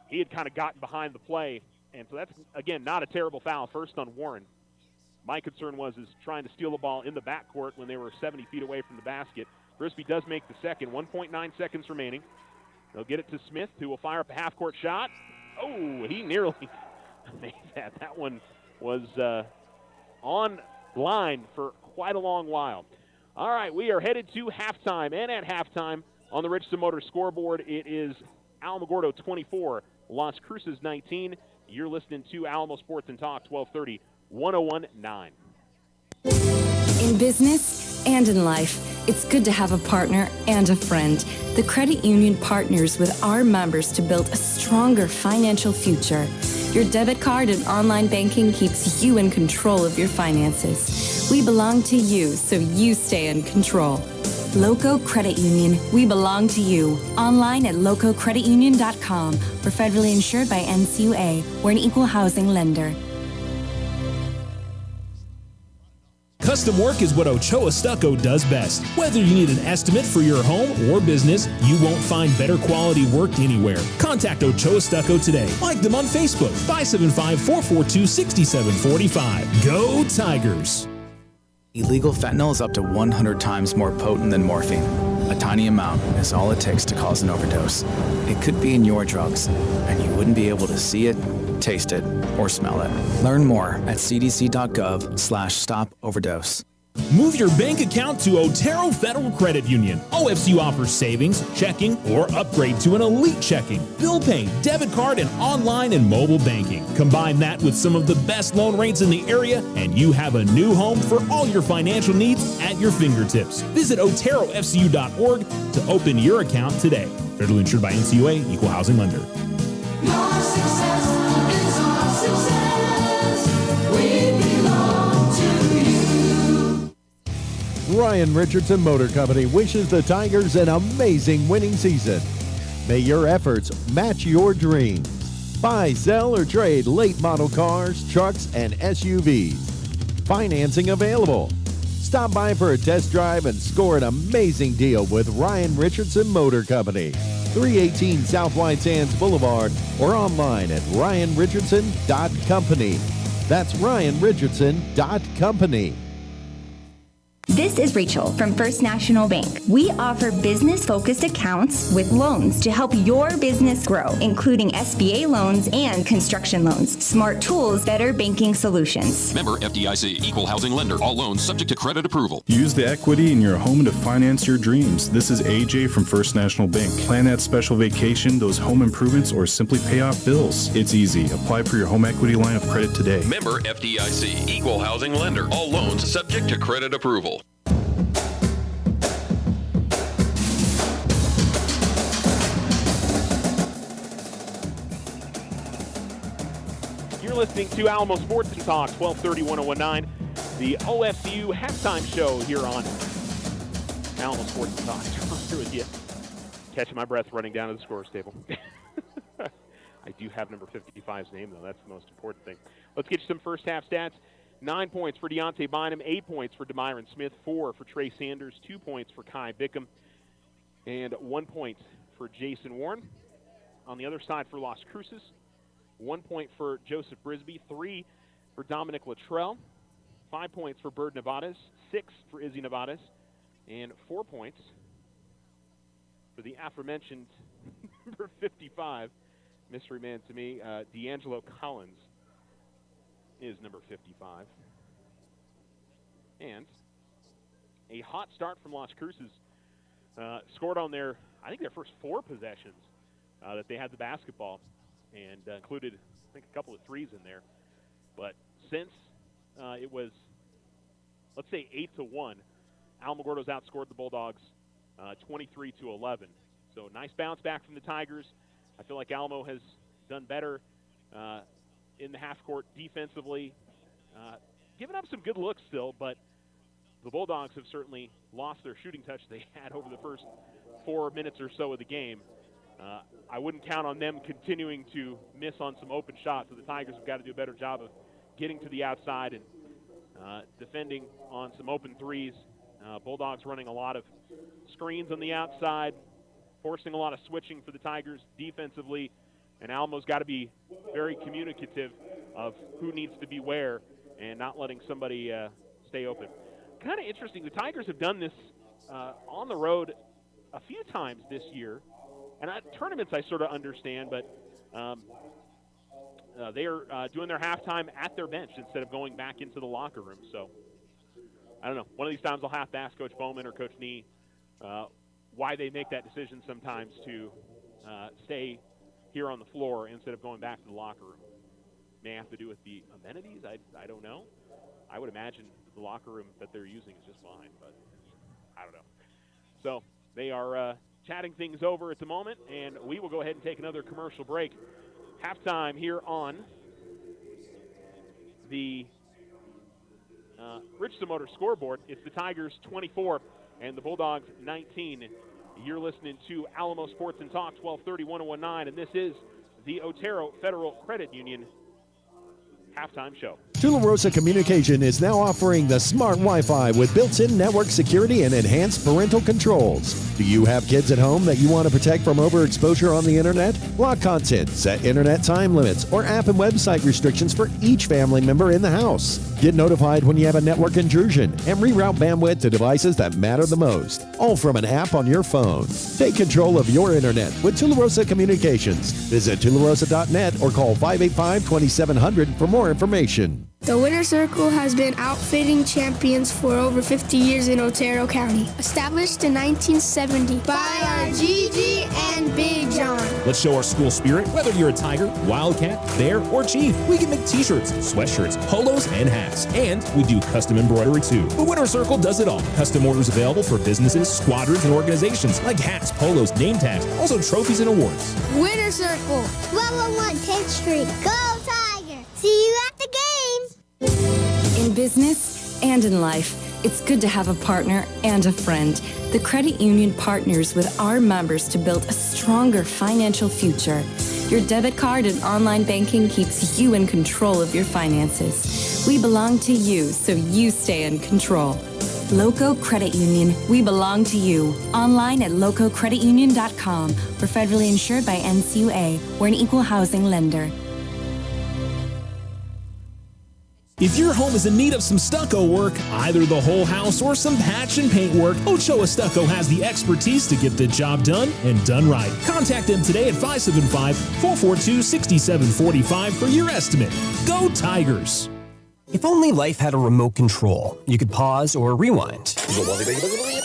he had kind of gotten behind the play. And so that's, again, not a terrible foul. First on Warren. My concern was trying to steal the ball in the backcourt when they were 70 feet away from the basket. Frisbee does make the second. 1.9 seconds remaining. They'll get it to Smith, who will fire up a half-court shot. Oh, he nearly made that. That one was on line for quite a long while. All right, we are headed to halftime. And at halftime on the Richardson Motors scoreboard, it is Alamogordo 24, Las Cruces 19. You're listening to Alamo Sports and Talk, 1230, 101.9. In business and in life, it's good to have a partner and a friend. The credit union partners with our members to build a stronger financial future. Your debit card and online banking keeps you in control of your finances. We belong to you, so you stay in control. Loco Credit Union, we belong to you. Online at lococreditunion.com. We're federally insured by NCUA. We're an equal housing lender. Custom work is what Ochoa Stucco does best. Whether you need an estimate for your home or business, you won't find better quality work anywhere. Contact Ochoa Stucco today. Like them on Facebook, 575-442-6745. Go Tigers! Illegal fentanyl is up to 100 times more potent than morphine. A tiny amount is all it takes to cause an overdose. It could be in your drugs, and you wouldn't be able to see it, taste it, or smell it. Learn more at cdc.gov/stop-overdose. Move your bank account to Otero Federal Credit Union. OFCU offers savings, checking, or upgrade to an elite checking, bill pay, debit card, and online and mobile banking. Combine that with some of the best loan rates in the area, and you have a new home for all your financial needs at your fingertips. Visit OteroFCU.org to open your account today. Federally insured by NCUA, equal housing lender. Your success is our success. We belong to you. Ryan Richardson Motor Company wishes the Tigers an amazing winning season. May your efforts match your dreams. Buy, sell, or trade late model cars, trucks, and SUVs. Financing available. Stop by for a test drive and score an amazing deal with Ryan Richardson Motor Company. 318 South White Sands Boulevard or online at ryanrichardson.company. That's ryanrichardson.company. This is Rachel from First National Bank. We offer business-focused accounts with loans to help your business grow, including SBA loans and construction loans. Smart tools, better banking solutions. Member FDIC, equal housing lender. All loans subject to credit approval. Use the equity in your home to finance your dreams. This is AJ from First National Bank. Plan that special vacation, those home improvements, or simply pay off bills. It's easy. Apply for your home equity line of credit today. Member FDIC, equal housing lender. All loans subject to credit approval. You're listening to Alamo Sports and Talk, 1230, 1019, the OFCU halftime show here on Alamo Sports and Talk. Here with you, catching my breath running down to the scores table. I do have number 55's name, though. That's the most important thing. Let's get you some first half stats. 9 points for Deontay Bynum, 8 points for DeMyron Smith, 4 for Trey Sanders, 2 points for Kai Bickham, and 1 point for Jason Warren. On the other side for Las Cruces, 1 point for Joseph Brisby, 3 for Dominic Luttrell, 5 points for Bird Nevadas, 6 for Izzy Nevadas, and 4 points for the aforementioned number 55, mystery man to me, D'Angelo Collins is number 55. And a hot start from Las Cruces. Scored on their first 4 possessions that they had the basketball, and included, I think, a couple of threes in there. But since it was, let's say, 8-1, Alamogordo's outscored the Bulldogs 23-11. So nice bounce back from the Tigers. I feel like Alamo has done better in the half court defensively, giving up some good looks still, but the Bulldogs have certainly lost their shooting touch they had over the first 4 minutes or so of the game. I wouldn't count on them continuing to miss on some open shots, so the Tigers have got to do a better job of getting to the outside and defending on some open threes. Bulldogs running a lot of screens on the outside, forcing a lot of switching for the Tigers defensively. And Alamo's got to be very communicative of who needs to be where and not letting somebody stay open. Kind of interesting. The Tigers have done this on the road a few times this year. And tournaments I sort of understand, but they are doing their halftime at their bench instead of going back into the locker room. So I don't know. One of these times I'll have to ask Coach Bowman or Coach Nee why they make that decision sometimes to stay here on the floor instead of going back to the locker room. May have to do with the amenities. I don't know. I would imagine the locker room that they're using is just fine, but I don't know. So they are chatting things over at the moment, and we will go ahead and take another commercial break. Halftime here on the Richardson Motor scoreboard. It's the Tigers 24 and the Bulldogs 19. You're listening to Alamo Sports and Talk, 1230 1019, and this is the Otero Federal Credit Union halftime show. Tularosa Communication is now offering the smart Wi-Fi with built-in network security and enhanced parental controls. Do you have kids at home that you want to protect from overexposure on the internet? Block content, set internet time limits, or app and website restrictions for each family member in the house. Get notified when you have a network intrusion and reroute bandwidth to devices that matter the most, all from an app on your phone. Take control of your internet with Tularosa Communications. Visit tularosa.net or call 585-2700 for more information. The Winner Circle has been outfitting champions for over 50 years in Otero County. Established in 1970 by our Gigi and Big John. Let's show our school spirit. Whether you're a Tiger, Wildcat, Bear, or Chief, we can make t-shirts, sweatshirts, polos, and hats. And we do custom embroidery too. The Winner Circle does it all. Custom orders available for businesses, squadrons, and organizations like hats, polos, name tags, also trophies and awards. Winner Circle, 1201 10th Street. Go Tiger! See you at the game! In business and in life, it's good to have a partner and a friend. The credit union partners with our members to build a stronger financial future. Your debit card and online banking keeps you in control of your finances. We belong to you, so you stay in control. Loco Credit Union, we belong to you. Online at lococreditunion.com. We're federally insured by NCUA. We're an equal housing lender. If your home is in need of some stucco work, either the whole house or some patch and paint work, Ochoa Stucco has the expertise to get the job done and done right. Contact them today at 575-442-6745 for your estimate. Go Tigers! If only life had a remote control, you could pause or rewind.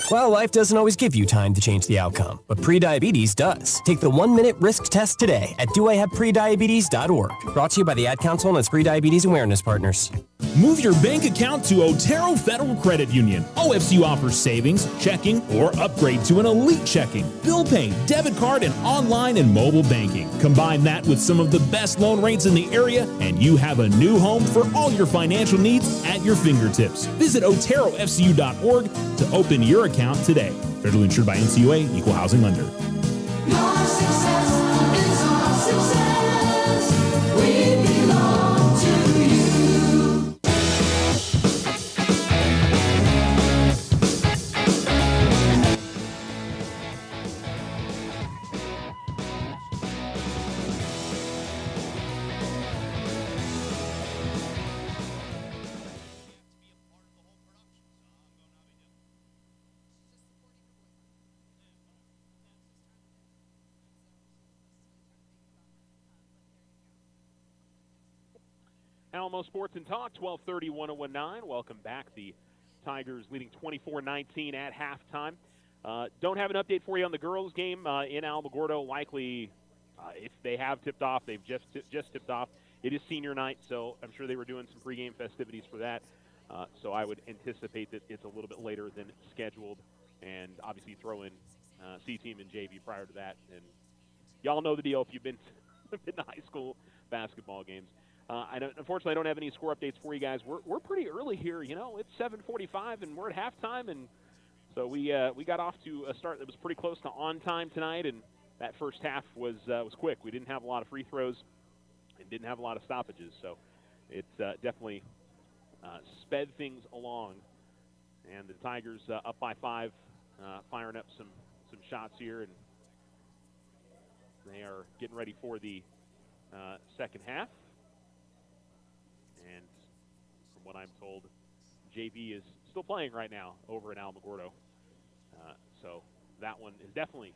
Well, life doesn't always give you time to change the outcome, but prediabetes does. Take the 1-minute risk test today at doihaveprediabetes.org. Brought to you by the Ad Council and its Prediabetes Awareness Partners. Move your bank account to Otero Federal Credit Union. OFCU offers savings, checking, or upgrade to an elite checking, bill pay, debit card, and online and mobile banking. Combine that with some of the best loan rates in the area, and you have a new home for all your financial needs at your fingertips. Visit OteroFCU.org to open your account today. Federally insured by NCUA, equal housing lender. Your success is our success. We belong to you. Alamo Sports and Talk, 1230 1019. Welcome back. The Tigers leading 24-19 at halftime. Don't have an update for you on the girls' game in Alamogordo. Likely, if they have tipped off, they've just tipped off. It is senior night, so I'm sure they were doing some pregame festivities for that. So I would anticipate that it's a little bit later than scheduled, and obviously throw in C-team and JV prior to that. And y'all know the deal if you've been to high school basketball games. Unfortunately, I don't have any score updates for you guys. We're pretty early here. You know, it's 7:45 and we're at halftime, and so we got off to a start that was pretty close to on time tonight. And that first half was quick. We didn't have a lot of free throws and didn't have a lot of stoppages, so it's definitely sped things along. And the Tigers up by 5, firing up some shots here, and they are getting ready for the second half. And from what I'm told, JV is still playing right now over in Alamogordo. So that one is definitely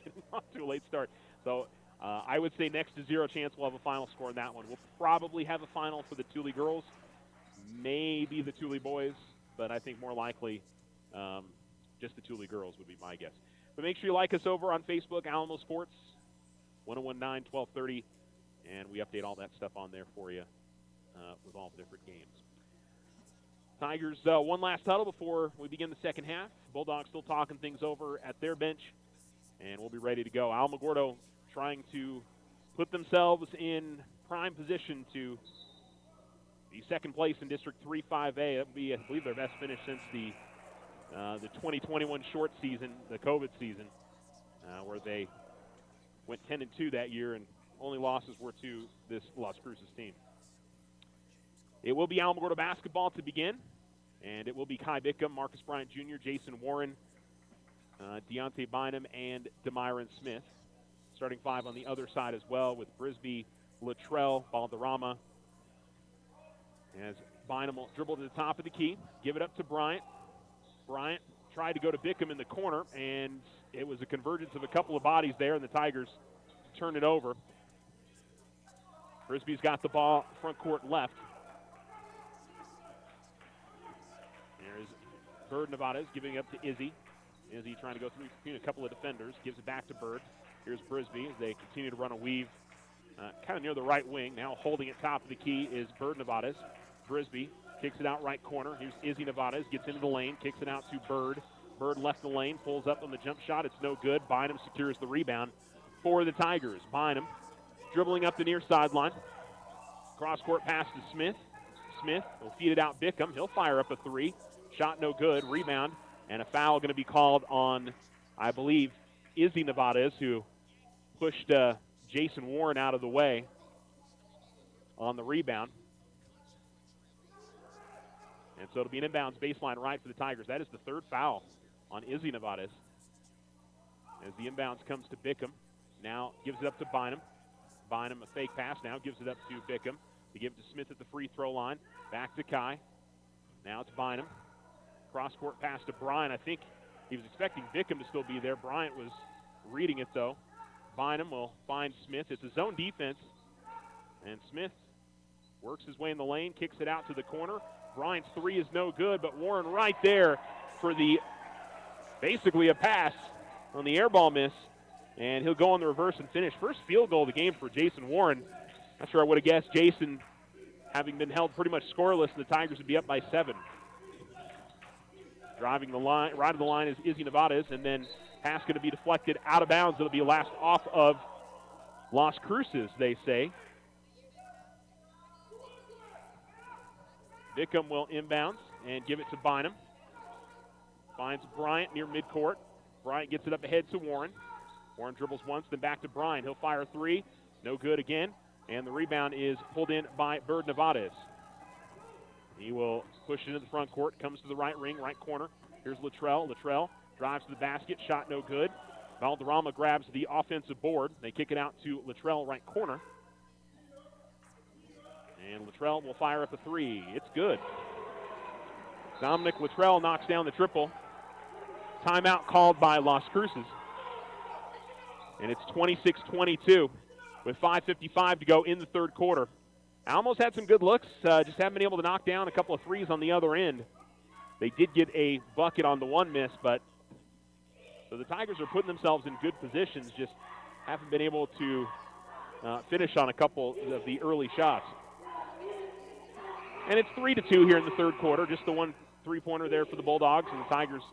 getting off to a late start. So I would say next to zero chance we'll have a final score in that one. We'll probably have a final for the Thule girls, maybe the Thule boys, but I think more likely just the Thule girls would be my guess. But make sure you like us over on Facebook, Alamo Sports, 1019, 1230, and we update all that stuff on there for you with all the different games. Tigers, one last huddle before we begin the second half. Bulldogs still talking things over at their bench, and we'll be ready to go. Alamogordo trying to put themselves in prime position to the second place in District 3-5A. That would be, I believe, their best finish since the 2021 short season, the COVID season, where they went 10-2 that year, and only losses were to this Las Cruces team. It will be Alamogordo basketball to begin, and it will be Kai Bickham, Marcus Bryant Jr., Jason Warren, Deontay Bynum, and Demyron Smith. Starting five on the other side as well with Brisby, Luttrell, Balderrama. As Bynum will dribble to the top of the key, give it up to Bryant. Bryant tried to go to Bickham in the corner, and it was a convergence of a couple of bodies there, and the Tigers turn it over. Brisby's got the ball front court left. There's Bird Nevada's giving it up to Izzy. Izzy trying to go through between a couple of defenders, gives it back to Bird. Here's Brisby as they continue to run a weave kind of near the right wing. Now holding it top of the key is Bird Nevada's. Brisby kicks it out right corner. Here's Izzy Nevada's, gets into the lane, kicks it out to Bird. Bird left the lane, pulls up on the jump shot. It's no good. Bynum secures the rebound for the Tigers. Bynum dribbling up the near sideline. Cross-court pass to Smith. Smith will feed it out Bickham. He'll fire up a three. Shot no good. Rebound. And a foul going to be called on, I believe, Izzy Nevada's, who pushed Jason Warren out of the way on the rebound. And so it'll be an inbounds baseline right for the Tigers. That is the third foul on Izzy Nevada's. As the inbounds comes to Bickham. Now gives it up to Bynum. Bynum, a fake pass, now gives it up to Bickham. They give it to Smith at the free throw line. Back to Kai. Now it's Bynum. Cross-court pass to Bryant. I think he was expecting Bickham to still be there. Bryant was reading it, though. Bynum will find Smith. It's a zone defense. And Smith works his way in the lane, kicks it out to the corner. Bryant's three is no good, but Warren right there for the basically a pass on the air ball miss. And he'll go on the reverse and finish. First field goal of the game for Jason Warren. Not sure I would have guessed Jason, having been held pretty much scoreless, the Tigers would be up by 7. Driving the line, right of the line is Izzy Nevada's, and then pass going to be deflected out of bounds. It'll be last off of Las Cruces, they say. Bickham will inbounds and give it to Bynum. Finds Bryant near midcourt. Bryant gets it up ahead to Warren. Warren dribbles once, then back to Bryant. He'll fire a three. No good again. And the rebound is pulled in by Bird Nevada's. He will push it into the front court, comes to the right ring, right corner. Here's Luttrell. Luttrell drives to the basket, shot no good. Valderrama grabs the offensive board. They kick it out to Luttrell, right corner. And Luttrell will fire up a three. It's good. Dominic Luttrell knocks down the triple. Timeout called by Las Cruces. And it's 26-22 with 5:55 to go in the third quarter. Almo's had some good looks, just haven't been able to knock down a couple of threes on the other end. They did get a bucket on the one miss, but so the Tigers are putting themselves in good positions, just haven't been able to finish on a couple of the early shots. And it's 3-2 here in the third quarter, just the one three-pointer there for the Bulldogs, and the Tigers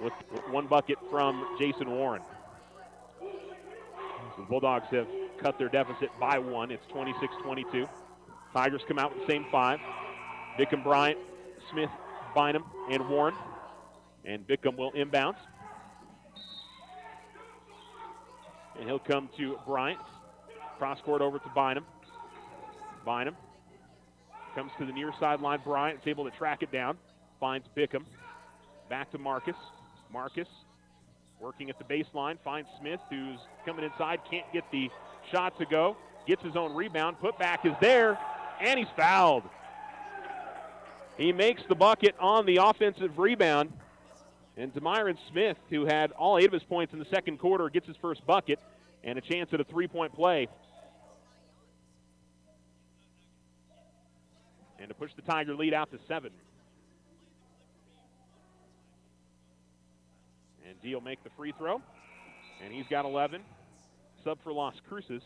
with one bucket from Jason Warren. So the Bulldogs have cut their deficit by one. It's 26-22. Tigers come out with the same five. Bickham, Bryant, Smith, Bynum, and Warren. And Bickham will inbounds. And he'll come to Bryant. Cross court over to Bynum. Bynum comes to the near sideline. Bryant is able to track it down. Finds Bickham. Back to Marcus. Marcus working at the baseline. Finds Smith, who's coming inside. Can't get the shot to go. gets his own rebound. Putback is there, and he's fouled. He makes the bucket on the offensive rebound. And Demyron Smith, who had all 8 of his points in the second quarter, gets his first bucket and a chance at a three-point play. And to push the Tiger lead out to 7. And D will make the free throw. And he's got 11. Sub for Las Cruces,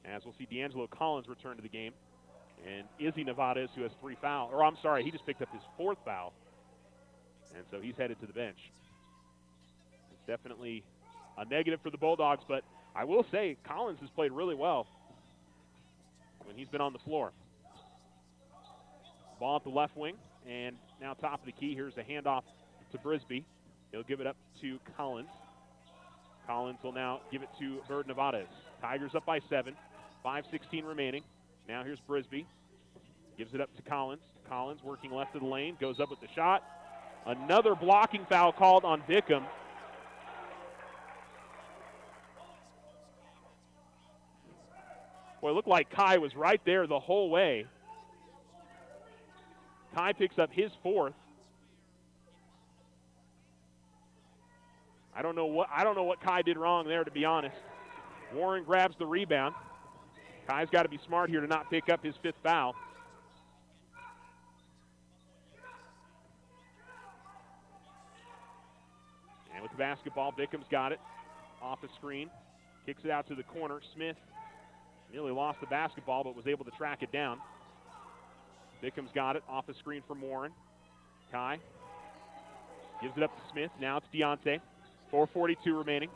as we'll see D'Angelo Collins return to the game. And Izzy Nevades, who has 3 fouls. Or I'm sorry, he just picked up his 4th foul. And so he's headed to the bench. It's definitely a negative for the Bulldogs, but I will say Collins has played really well when he's been on the floor. Ball at the left wing, and now top of the key. Here's a handoff to Brisby. He'll give it up to Collins. Collins will now give it to Bird Nevades. Tigers up by 7, 5:16 remaining. Now here's Brisby. Gives it up to Collins. Collins working left of the lane, goes up with the shot. Another blocking foul called on Bickham. Boy, it looked like Kai was right there the whole way. Kai picks up his 4th. I don't know what Kai did wrong there, to be honest. Warren grabs the rebound. Kai's got to be smart here to not pick up his 5th foul. And with the basketball, Bickham's got it. Off the screen. Kicks it out to the corner. Smith nearly lost the basketball, but was able to track it down. Bickham's got it. Off the screen from Warren. Kai gives it up to Smith. Now it's Deontay. 4:42 remaining.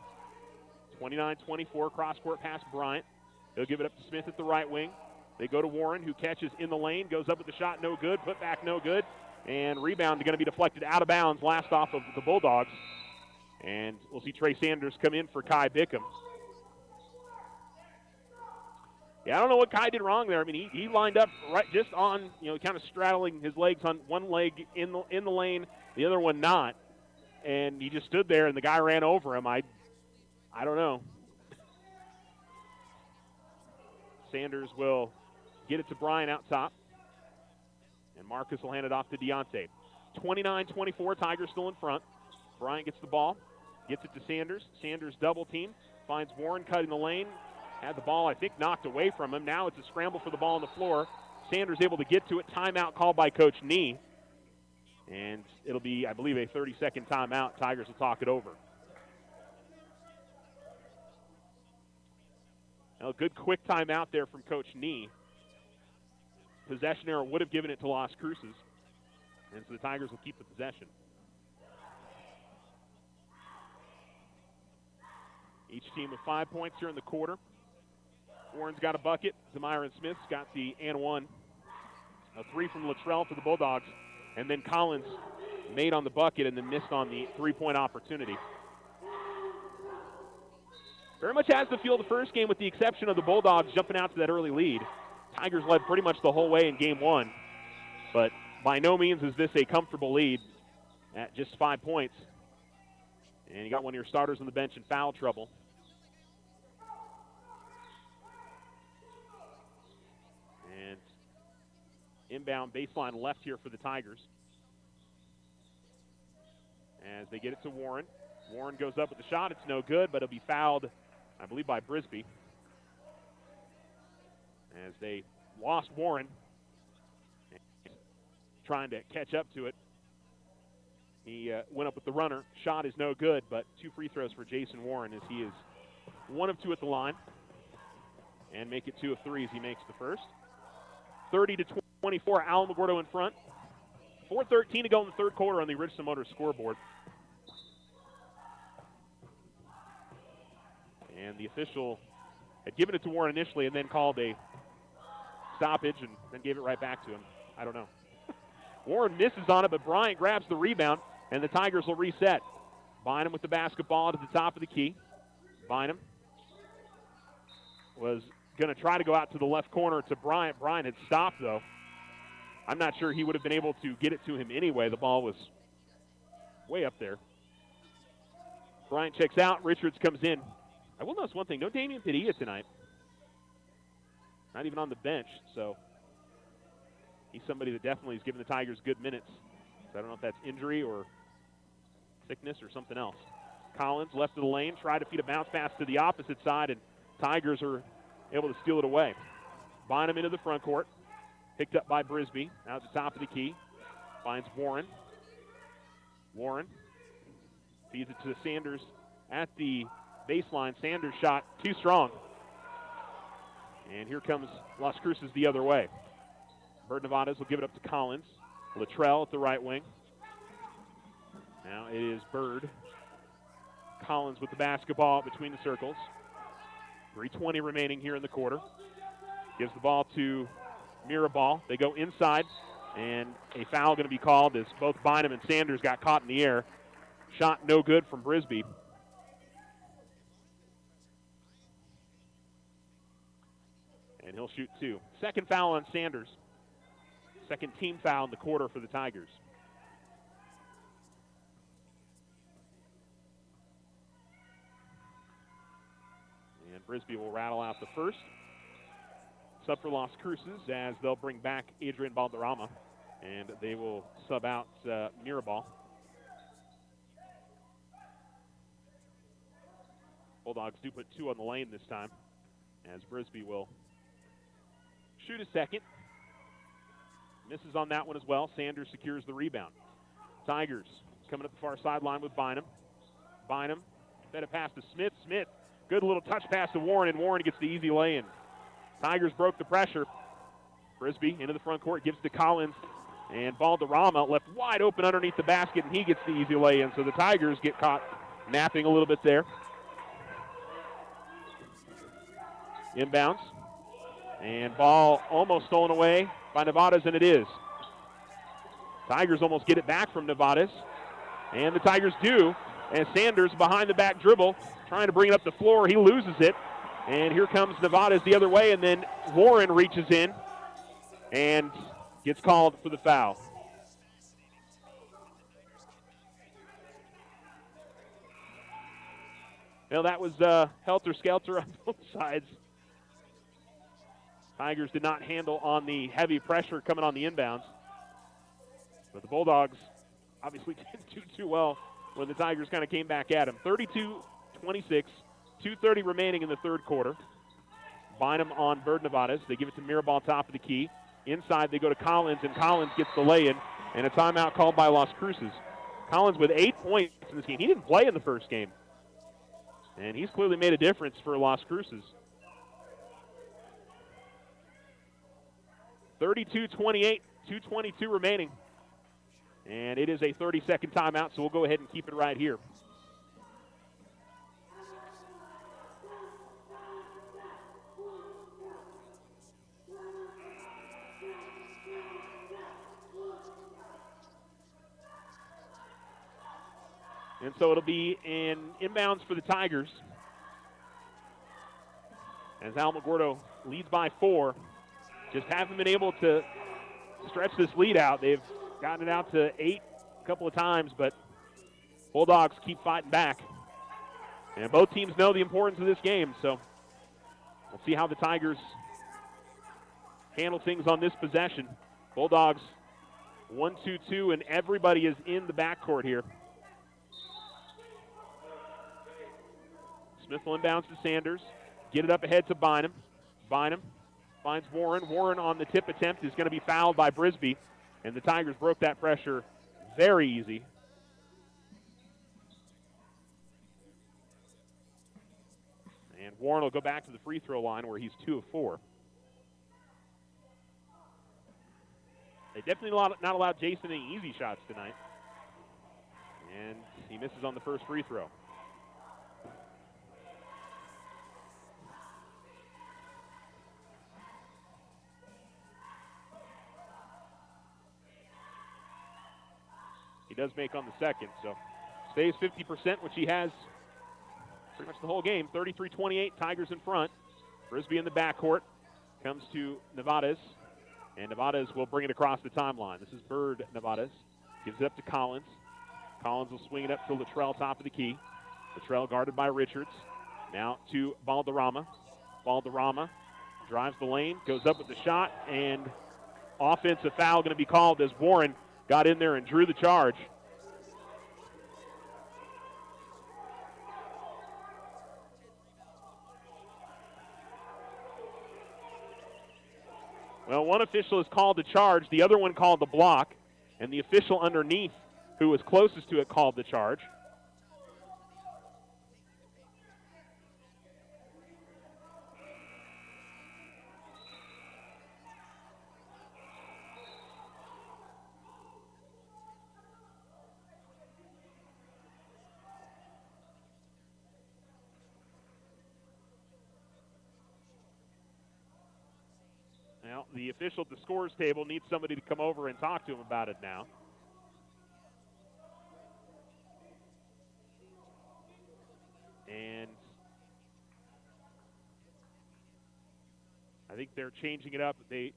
29-24, cross-court pass Bryant. He'll give it up to Smith at the right wing. They go to Warren, who catches in the lane, goes up with the shot, no good. Put back, no good. And rebound going to be deflected out of bounds, last off of the Bulldogs. And we'll see Trey Sanders come in for Kai Bickham. Yeah, I don't know what Kai did wrong there. I mean, he lined up right just on, kind of straddling his legs on one leg in the lane, the other one not. And he just stood there, and the guy ran over him. I don't know. Sanders will get it to Bryant out top. And Marcus will hand it off to Deontay. 29-24, Tigers still in front. Bryant gets the ball, gets it to Sanders. Sanders double team, finds Warren cutting the lane. Had the ball, I think, knocked away from him. Now it's a scramble for the ball on the floor. Sanders able to get to it. Timeout called by Coach Nee. And it'll be, I believe, a 30-second timeout. Tigers will talk it over. Now, a good quick timeout there from Coach Nee. Possession error would have given it to Las Cruces. And so the Tigers will keep the possession. Each team with 5 points here in the quarter. Warren's got a bucket. Demyron Smith's got the and one. A 3 from Luttrell for the Bulldogs. And then Collins made on the bucket and then missed on the three-point opportunity. Very much has the feel of the first game with the exception of the Bulldogs jumping out to that early lead. Tigers led pretty much the whole way in game 1. But by no means is this a comfortable lead at just 5 points. And you got one of your starters on the bench in foul trouble. And inbound baseline left here for the Tigers. As they get it to Warren. Warren goes up with the shot. It's no good, but it'll be fouled, I believe, by Brisby. As they lost Warren. Trying to catch up to it. He went up with the runner. Shot is no good, but 2 free throws for Jason Warren as he is 1 of 2 at the line. And make it 2 of 3 as he makes the first. 30-24, Alamogordo in front. 4:13 to go in the third quarter on the Richardson Motors scoreboard. And the official had given it to Warren initially and then called a stoppage and then gave it right back to him. I don't know. Warren misses on it, but Bryant grabs the rebound, and the Tigers will reset. Bynum with the basketball to the top of the key. Bynum was going to try to go out to the left corner to Bryant. Bryant had stopped, though. I'm not sure he would have been able to get it to him anyway. The ball was way up there. Bryant checks out. Richards comes in. I will notice one thing. No Damian Padilla tonight. not even on the bench. So he's somebody that definitely is giving the Tigers good minutes. So I don't know if that's injury or sickness or something else. Collins left of the lane, tried to feed a bounce pass to the opposite side, and Tigers are able to steal it away. Bynum into the front court. Picked up by Brisby. Now at the top of the key. Finds Warren. Warren feeds it to Sanders at the baseline. Sanders' shot too strong. And here comes Las Cruces the other way. Bird Nevadas will give it up to Collins. Luttrell at the right wing. Now it is Bird. Collins with the basketball between the circles. 3:20 remaining here in the quarter. Gives the ball to Mirabal. They go inside, and a foul going to be called as both Bynum and Sanders got caught in the air. Shot no good from Brisby. And he'll shoot two. Second foul on Sanders. Second team foul in the quarter for the Tigers. And Brisby will rattle out the first. Sub for Las Cruces as they'll bring back Adrian Balderrama, and they will sub out Mirabal. Bulldogs do put two on the lane this time as Brisby will shoot a second. Misses on that one as well. Sanders secures the rebound. Tigers coming up the far sideline with Bynum. Bynum fed a pass to Smith. Smith, good little touch pass to Warren, and Warren gets the easy lay-in. Tigers broke the pressure. Brisby into the front court, gives to Collins, and Balderrama left wide open underneath the basket, and he gets the easy lay-in. So the Tigers get caught napping a little bit there. Inbounds. And ball almost stolen away by Nevadas, and it is. Tigers almost get it back from Nevadas. And the Tigers do. And Sanders behind the back dribble, trying to bring it up the floor. He loses it. And here comes Nevadas the other way, and then Warren reaches in and gets called for the foul. Well, that was helter-skelter on both sides. Tigers did not handle on the heavy pressure coming on the inbounds. But the Bulldogs obviously didn't do too well when the Tigers kind of came back at them. 32-26, 2:30 remaining in the third quarter. Bynum on Bird Nevadas. They give it to Mirabal top of the key. Inside they go to Collins, and Collins gets the lay-in, and a timeout called by Las Cruces. Collins with 8 points in this game. He didn't play in the first game. And he's clearly made a difference for Las Cruces. 32-28, 2:22 remaining. And it is a 30-second timeout, so we'll go ahead and keep it right here. And so it'll be in inbounds for the Tigers as Alamogordo leads by 4. Just haven't been able to stretch this lead out. They've gotten it out to 8 a couple of times, but Bulldogs keep fighting back. And both teams know the importance of this game, so we'll see how the Tigers handle things on this possession. Bulldogs 1-2-2, and everybody is in the backcourt here. Smith will inbounds to Sanders. Get it up ahead to Bynum. Bynum finds Warren. Warren on the tip attempt is going to be fouled by Brisby, and the Tigers broke that pressure very easy. And Warren will go back to the free throw line where he's 2 of 4. They definitely not allowed Jason any easy shots tonight. And he misses on the first free throw. He does make on the second, so stays 50%, which he has pretty much the whole game. 33-28, Tigers in front. Brisby in the backcourt. Comes to Nevadas, and Nevadas will bring it across the timeline. This is Bird Nevadas. Gives it up to Collins. Collins will swing it up to Luttrell, top of the key. Luttrell guarded by Richards. Now to Balderrama. Balderrama Drives the lane, goes up with the shot, and offensive foul going to be called as Warren got in there and drew the charge. Well, one official has called the charge, the other one called the block, and the official underneath, who was closest to it, called the charge. Now, the official at the scores table needs somebody to come over and talk to him about it now. And I think they're changing it up. They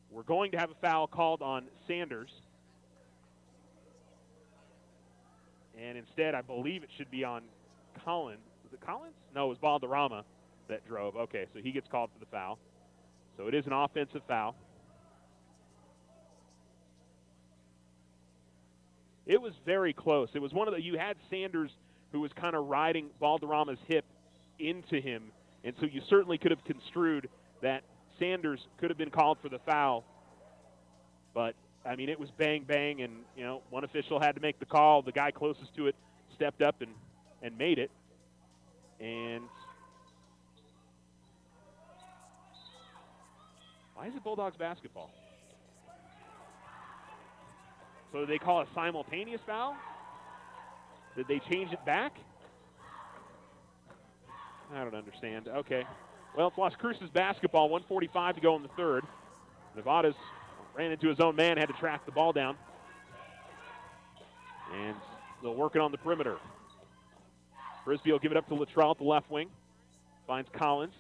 were going to have a foul called on Sanders. And instead, I believe it should be on Collins. Was it Collins? No, it was Balderrama that drove. Okay, so he gets called for the foul. So it is an offensive foul. It was very close. It was one of the, you had Sanders who was kind of riding Balderrama's hip into him, and so you certainly could have construed that Sanders could have been called for the foul. But, I mean, it was bang, bang, and, you know, one official had to make the call. The guy closest to it stepped up and made it. And why is it Bulldogs basketball? So did they call a simultaneous foul? Did they change it back? I don't understand. Okay. Well, it's Las Cruces basketball, 1:45 to go in the third. Nevada's ran into his own man, had to track the ball down. And they'll work it on the perimeter. Frisbee will give it up to Luttrell at the left wing. Finds Collins.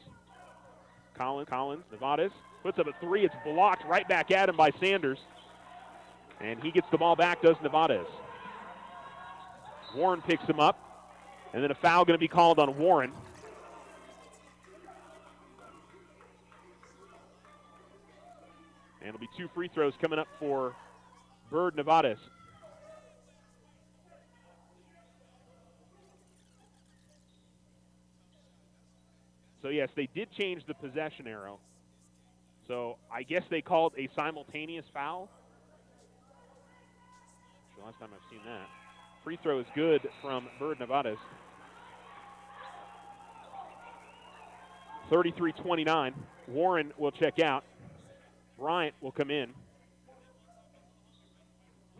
Collins, Nevada's. Puts up a three. It's blocked right back at him by Sanders. And he gets the ball back, does Nevada's. Warren picks him up. And then a foul going to be called on Warren. And it'll be 2 free throws coming up for Bird Nevada's. So, yes, they did change the possession arrow. So I guess they called a simultaneous foul. That's the last time I've seen that. Free throw is good from Bird Nevada's. 33-29. Warren will check out. Bryant will come in.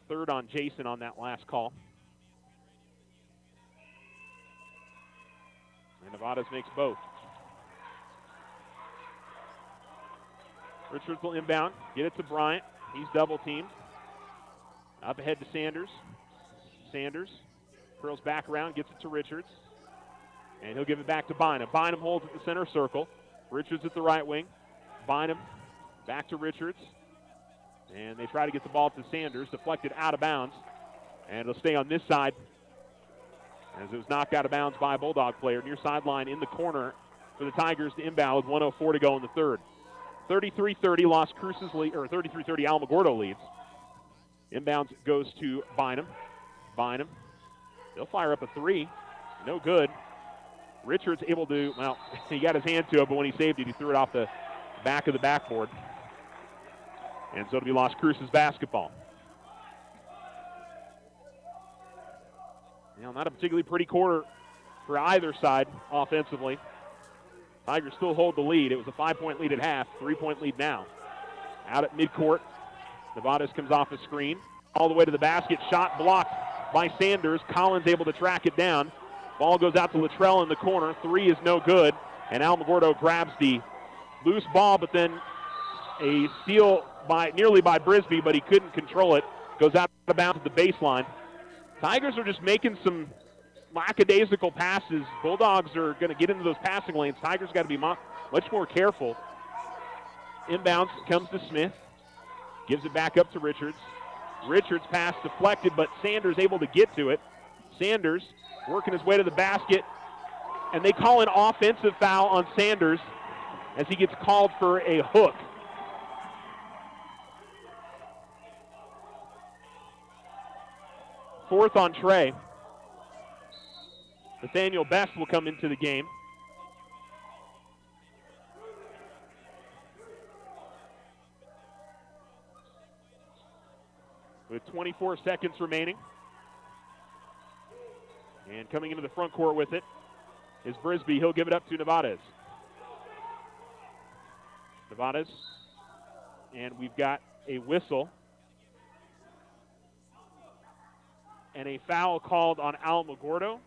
Third on Jason on that last call. And Nevada's makes both. Richards will inbound, get it to Bryant. He's double teamed. Up ahead to Sanders. Sanders curls back around, gets it to Richards. And he'll give it back to Bynum. Bynum holds at the center circle. Richards at the right wing. Bynum back to Richards. And they try to get the ball to Sanders. Deflected out of bounds. And it'll stay on this side as it was knocked out of bounds by a Bulldog player. Near sideline in the corner for the Tigers to inbound with 1:04 to go in the third. 33-30 Las Cruces lead, or 33-30 Alamogordo leads. Inbounds goes to Bynum. Bynum. They'll fire up a three. No good. Richards able to, well, he got his hand to it, but when he saved it, he threw it off the back of the backboard. And so it'll be Las Cruces basketball. You know, not a particularly pretty quarter for either side offensively. Tigers still hold the lead. It was a 5-point lead at half, 3-point lead now. Out at midcourt, Nevada's comes off a screen. All the way to the basket, shot blocked by Sanders. Collins able to track it down. Ball goes out to Luttrell in the corner. Three is no good. And Alamogordo grabs the loose ball, but then a steal nearly by Brisbee, but he couldn't control it. Goes out of bounds at the baseline. Tigers are just making some lackadaisical passes. Bulldogs are going to get into those passing lanes. Tigers got to be much more careful. Inbounds comes to Smith. Gives it back up to Richards. Richards pass deflected, but Sanders able to get to it. Sanders working his way to the basket, and they call an offensive foul on Sanders. as he gets called for a hook. Fourth on Trey. Nathaniel Best will come into the game. With 24 seconds remaining. And coming into the front court with it is Brisby. He'll give it up to Nevades. Nevades. And we've got a whistle. And a foul called on Alamogordo.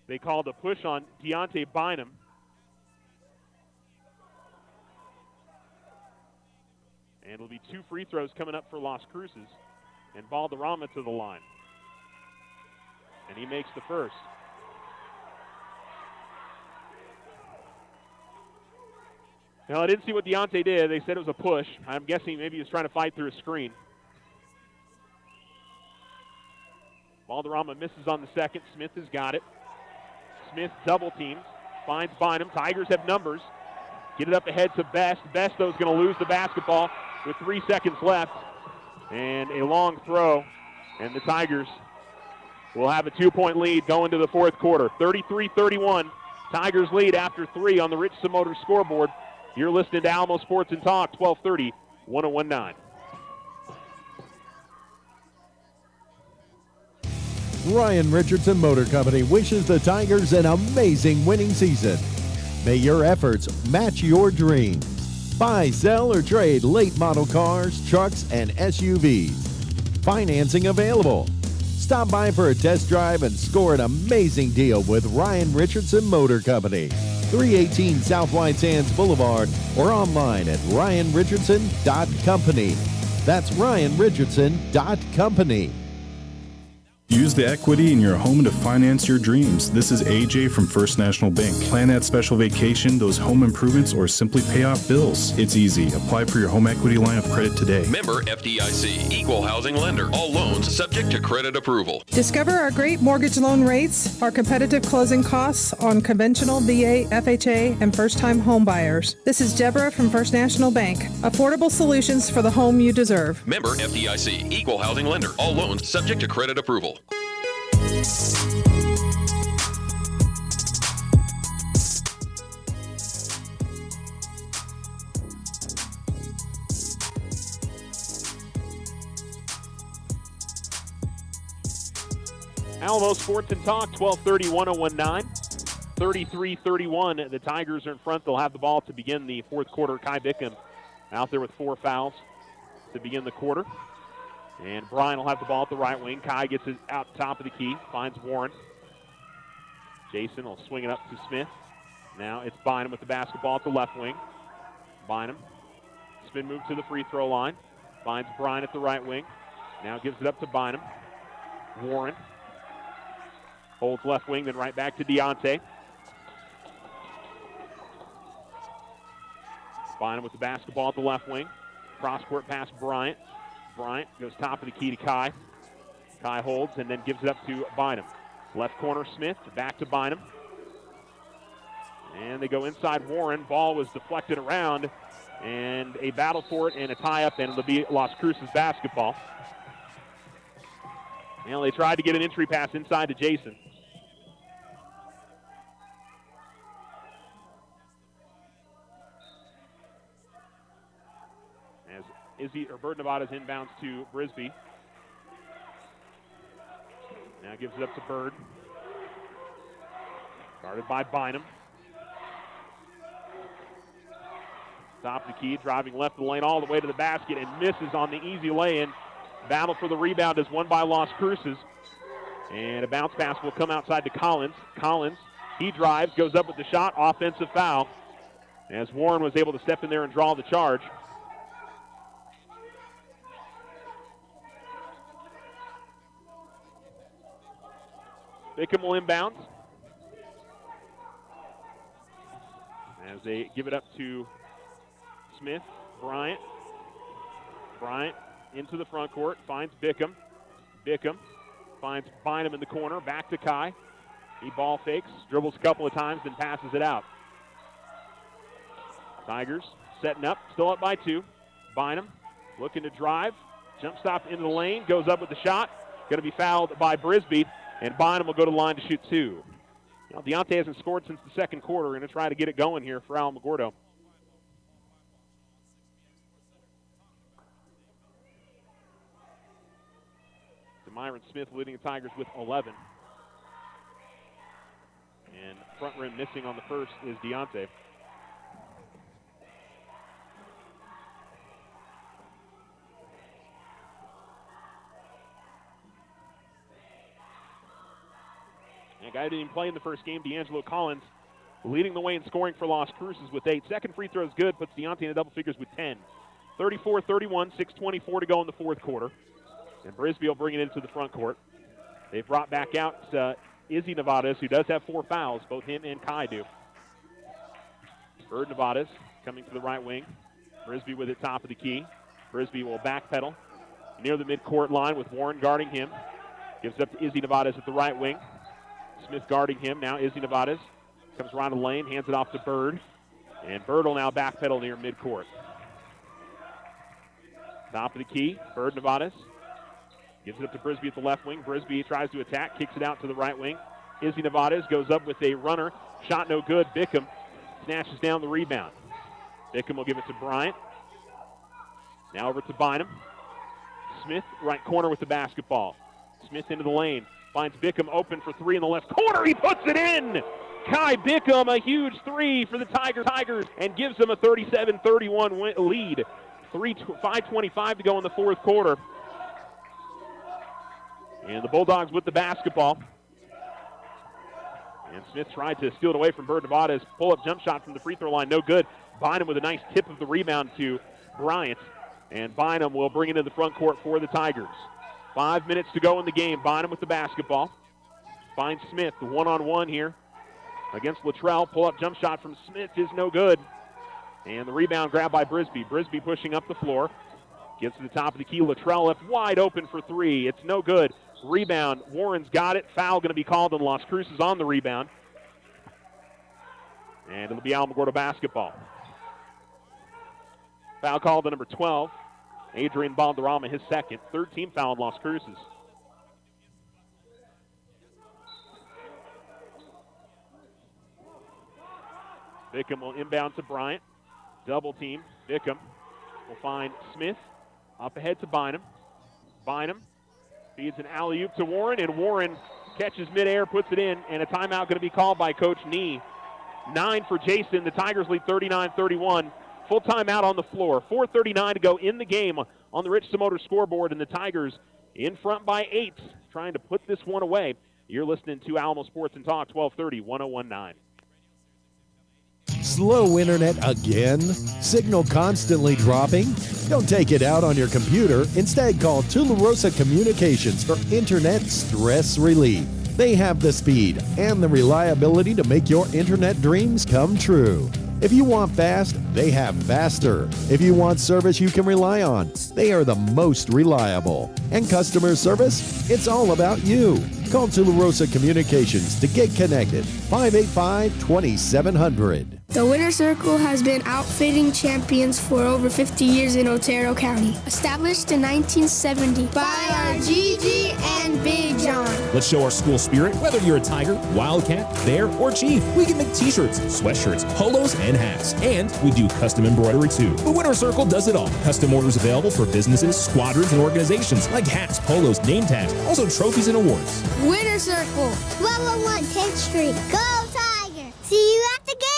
They called a push on Deontay Bynum. And it'll be 2 free throws coming up for Las Cruces. And Valderrama to the line. And he makes the first. Now, I didn't see what Deontay did. They said it was a push. I'm guessing maybe he was trying to fight through a screen. Valderrama misses on the second. Smith has got it. Smith double teams. Finds Bynum. Tigers have numbers. Get it up ahead to Best. Best, though, is going to lose the basketball with 3 seconds left. And a long throw. And the Tigers will have a 2-point lead going to the fourth quarter. 33-31. Tigers lead after 3 on the Richardson Motors scoreboard. You're listening to Alamo Sports and Talk, 1230, 1019. Ryan Richardson Motor Company wishes the Tigers an amazing winning season. May your efforts match your dreams. Buy, sell, or trade late model cars, trucks, and SUVs. Financing available. Stop by for a test drive and score an amazing deal with Ryan Richardson Motor Company. 318 South White Sands Boulevard or online at ryanrichardson.company. That's ryanrichardson.company. Use the equity in your home to finance your dreams. This is AJ from First National Bank. Plan that special vacation, those home improvements, or simply pay off bills. It's easy. Apply for your home equity line of credit today. Member FDIC, equal housing lender. All loans subject to credit approval. Discover our great mortgage loan rates, our competitive closing costs on conventional, VA, FHA, and first-time home buyers. This is Deborah from First National Bank. Affordable solutions for the home you deserve. Member FDIC, equal housing lender. All loans subject to credit approval. Alamo Sports and Talk, 1230, 1019. 33-31. The Tigers are in front. They'll have the ball to begin the fourth quarter. Kai Bickham out there with 4 fouls to begin the quarter. And Brian will have the ball at the right wing. Kai gets it out top of the key, finds Warren. Jason will swing it up to Smith. Now it's Bynum with the basketball at the left wing. Bynum. Spin move to the free throw line. Finds Brian at the right wing. Now gives it up to Bynum. Warren holds left wing, then right back to Deontay. Bynum with the basketball at the left wing. Cross-court pass Bryant. Bryant goes top of the key to Kai. Kai holds and then gives it up to Bynum. Left corner Smith, back to Bynum. And they go inside Warren. Ball was deflected around. And a battle for it and a tie-up, and it'll be Las Cruces basketball. Well, they tried to get an entry pass inside to Jason. Bird Nevada's inbounds to Brisby. Now gives it up to Bird. Guarded by Bynum. Top of the key, driving left of the lane all the way to the basket and misses on the easy lay-in. Battle for the rebound is won by Las Cruces. And a bounce pass will come outside to Collins. Collins, he drives, goes up with the shot, offensive foul. As Warren was able to step in there and draw the charge. Bickham will inbound. As they give it up to Smith, Bryant. Bryant into the front court, finds Bickham. Bickham finds Bynum in the corner, back to Kai. He ball fakes, dribbles a couple of times, then passes it out. Tigers setting up, still up by 2. Bynum looking to drive. Jump stop into the lane, goes up with the shot. Going to be fouled by Brisby, and Bynum will go to the line to shoot 2. Now, Deontay hasn't scored since the second quarter. Going to try to get it going here for Alamogordo. Myron Smith leading the Tigers with 11. And front rim missing on the first is Deontay. And a guy who didn't even play in the first game, D'Angelo Collins, leading the way in scoring for Las Cruces with 8. Second free throw is good, puts Deontay in the double figures with 10. 34-31, 6:24 to go in the fourth quarter. And Brisby will bring it into the front court. They've brought back out Izzy Nevadas, who does have 4 fouls. Both him and Kai do. Bird Nevadas coming to the right wing. Brisby with it top of the key. Brisby will backpedal near the midcourt line with Warren guarding him. Gives it up to Izzy Nevadas at the right wing. Smith guarding him. Now Izzy Nevadas comes around the lane, hands it off to Bird. And Bird will now backpedal near midcourt. Top of the key, Bird Nevadas. Gives it up to Brisby at the left wing. Brisby tries to attack, kicks it out to the right wing. Izzy Nevadas goes up with a runner. Shot no good. Bickham snatches down the rebound. Bickham will give it to Bryant. Now over to Bynum. Smith, right corner with the basketball. Smith into the lane. Finds Bickham open for 3 in the left corner. He puts it in! Kai Bickham, a huge 3 for the Tigers, and gives them a 37-31 lead. 5:25 to go in the fourth quarter. And the Bulldogs with the basketball. And Smith tried to steal it away from Bird Nevadas. Pull-up jump shot from the free throw line, no good. Bynum with a nice tip of the rebound to Bryant. And Bynum will bring it into the front court for the Tigers. 5 minutes to go in the game. Bynum with the basketball. Finds Smith, the one-on-one here against Luttrell. Pull-up jump shot from Smith is no good. And the rebound grabbed by Brisby. Brisby pushing up the floor. Gets to the top of the key. Luttrell left wide open for 3. It's no good. Rebound. Warren's got it. Foul going to be called on Las Cruces on the rebound. And it'll be Alamogordo basketball. Foul called to number 12. Adrian Balderrama, his second. Third team foul on Las Cruces. Bickham will inbound to Bryant. Double team. Bickham will find Smith. Up ahead to Bynum. Bynum feeds an alley-oop to Warren, and Warren catches midair, puts it in, and a timeout going to be called by Coach Nee. 9 for Jason. The Tigers lead 39-31. Full timeout on the floor. 4:39 to go in the game on the Richardson Motors scoreboard, and the Tigers in front by 8, trying to put this one away. You're listening to Alamo Sports and Talk, 1230, 1019. Slow internet again? Signal constantly dropping? Don't take it out on your computer. Instead, call Tularosa Communications for internet stress relief. They have the speed and the reliability to make your internet dreams come true. If you want fast, they have faster. If you want service you can rely on, they are the most reliable. And customer service? It's all about you. Call Tularosa Communications to get connected. 585-2700. The Winner's Circle has been outfitting champions for over 50 years in Otero County. Established in 1970 by our Gigi and Big John. Let's show our school spirit. Whether you're a Tiger, Wildcat, Bear, or Chief, we can make t-shirts, sweatshirts, polos, and hats. And we do custom embroidery too. The Winner's Circle does it all. Custom orders available for businesses, squadrons, and organizations like hats, polos, name tags, also trophies and awards. Winner's Circle, 1201 10th Street. Go Tiger! See you at the game!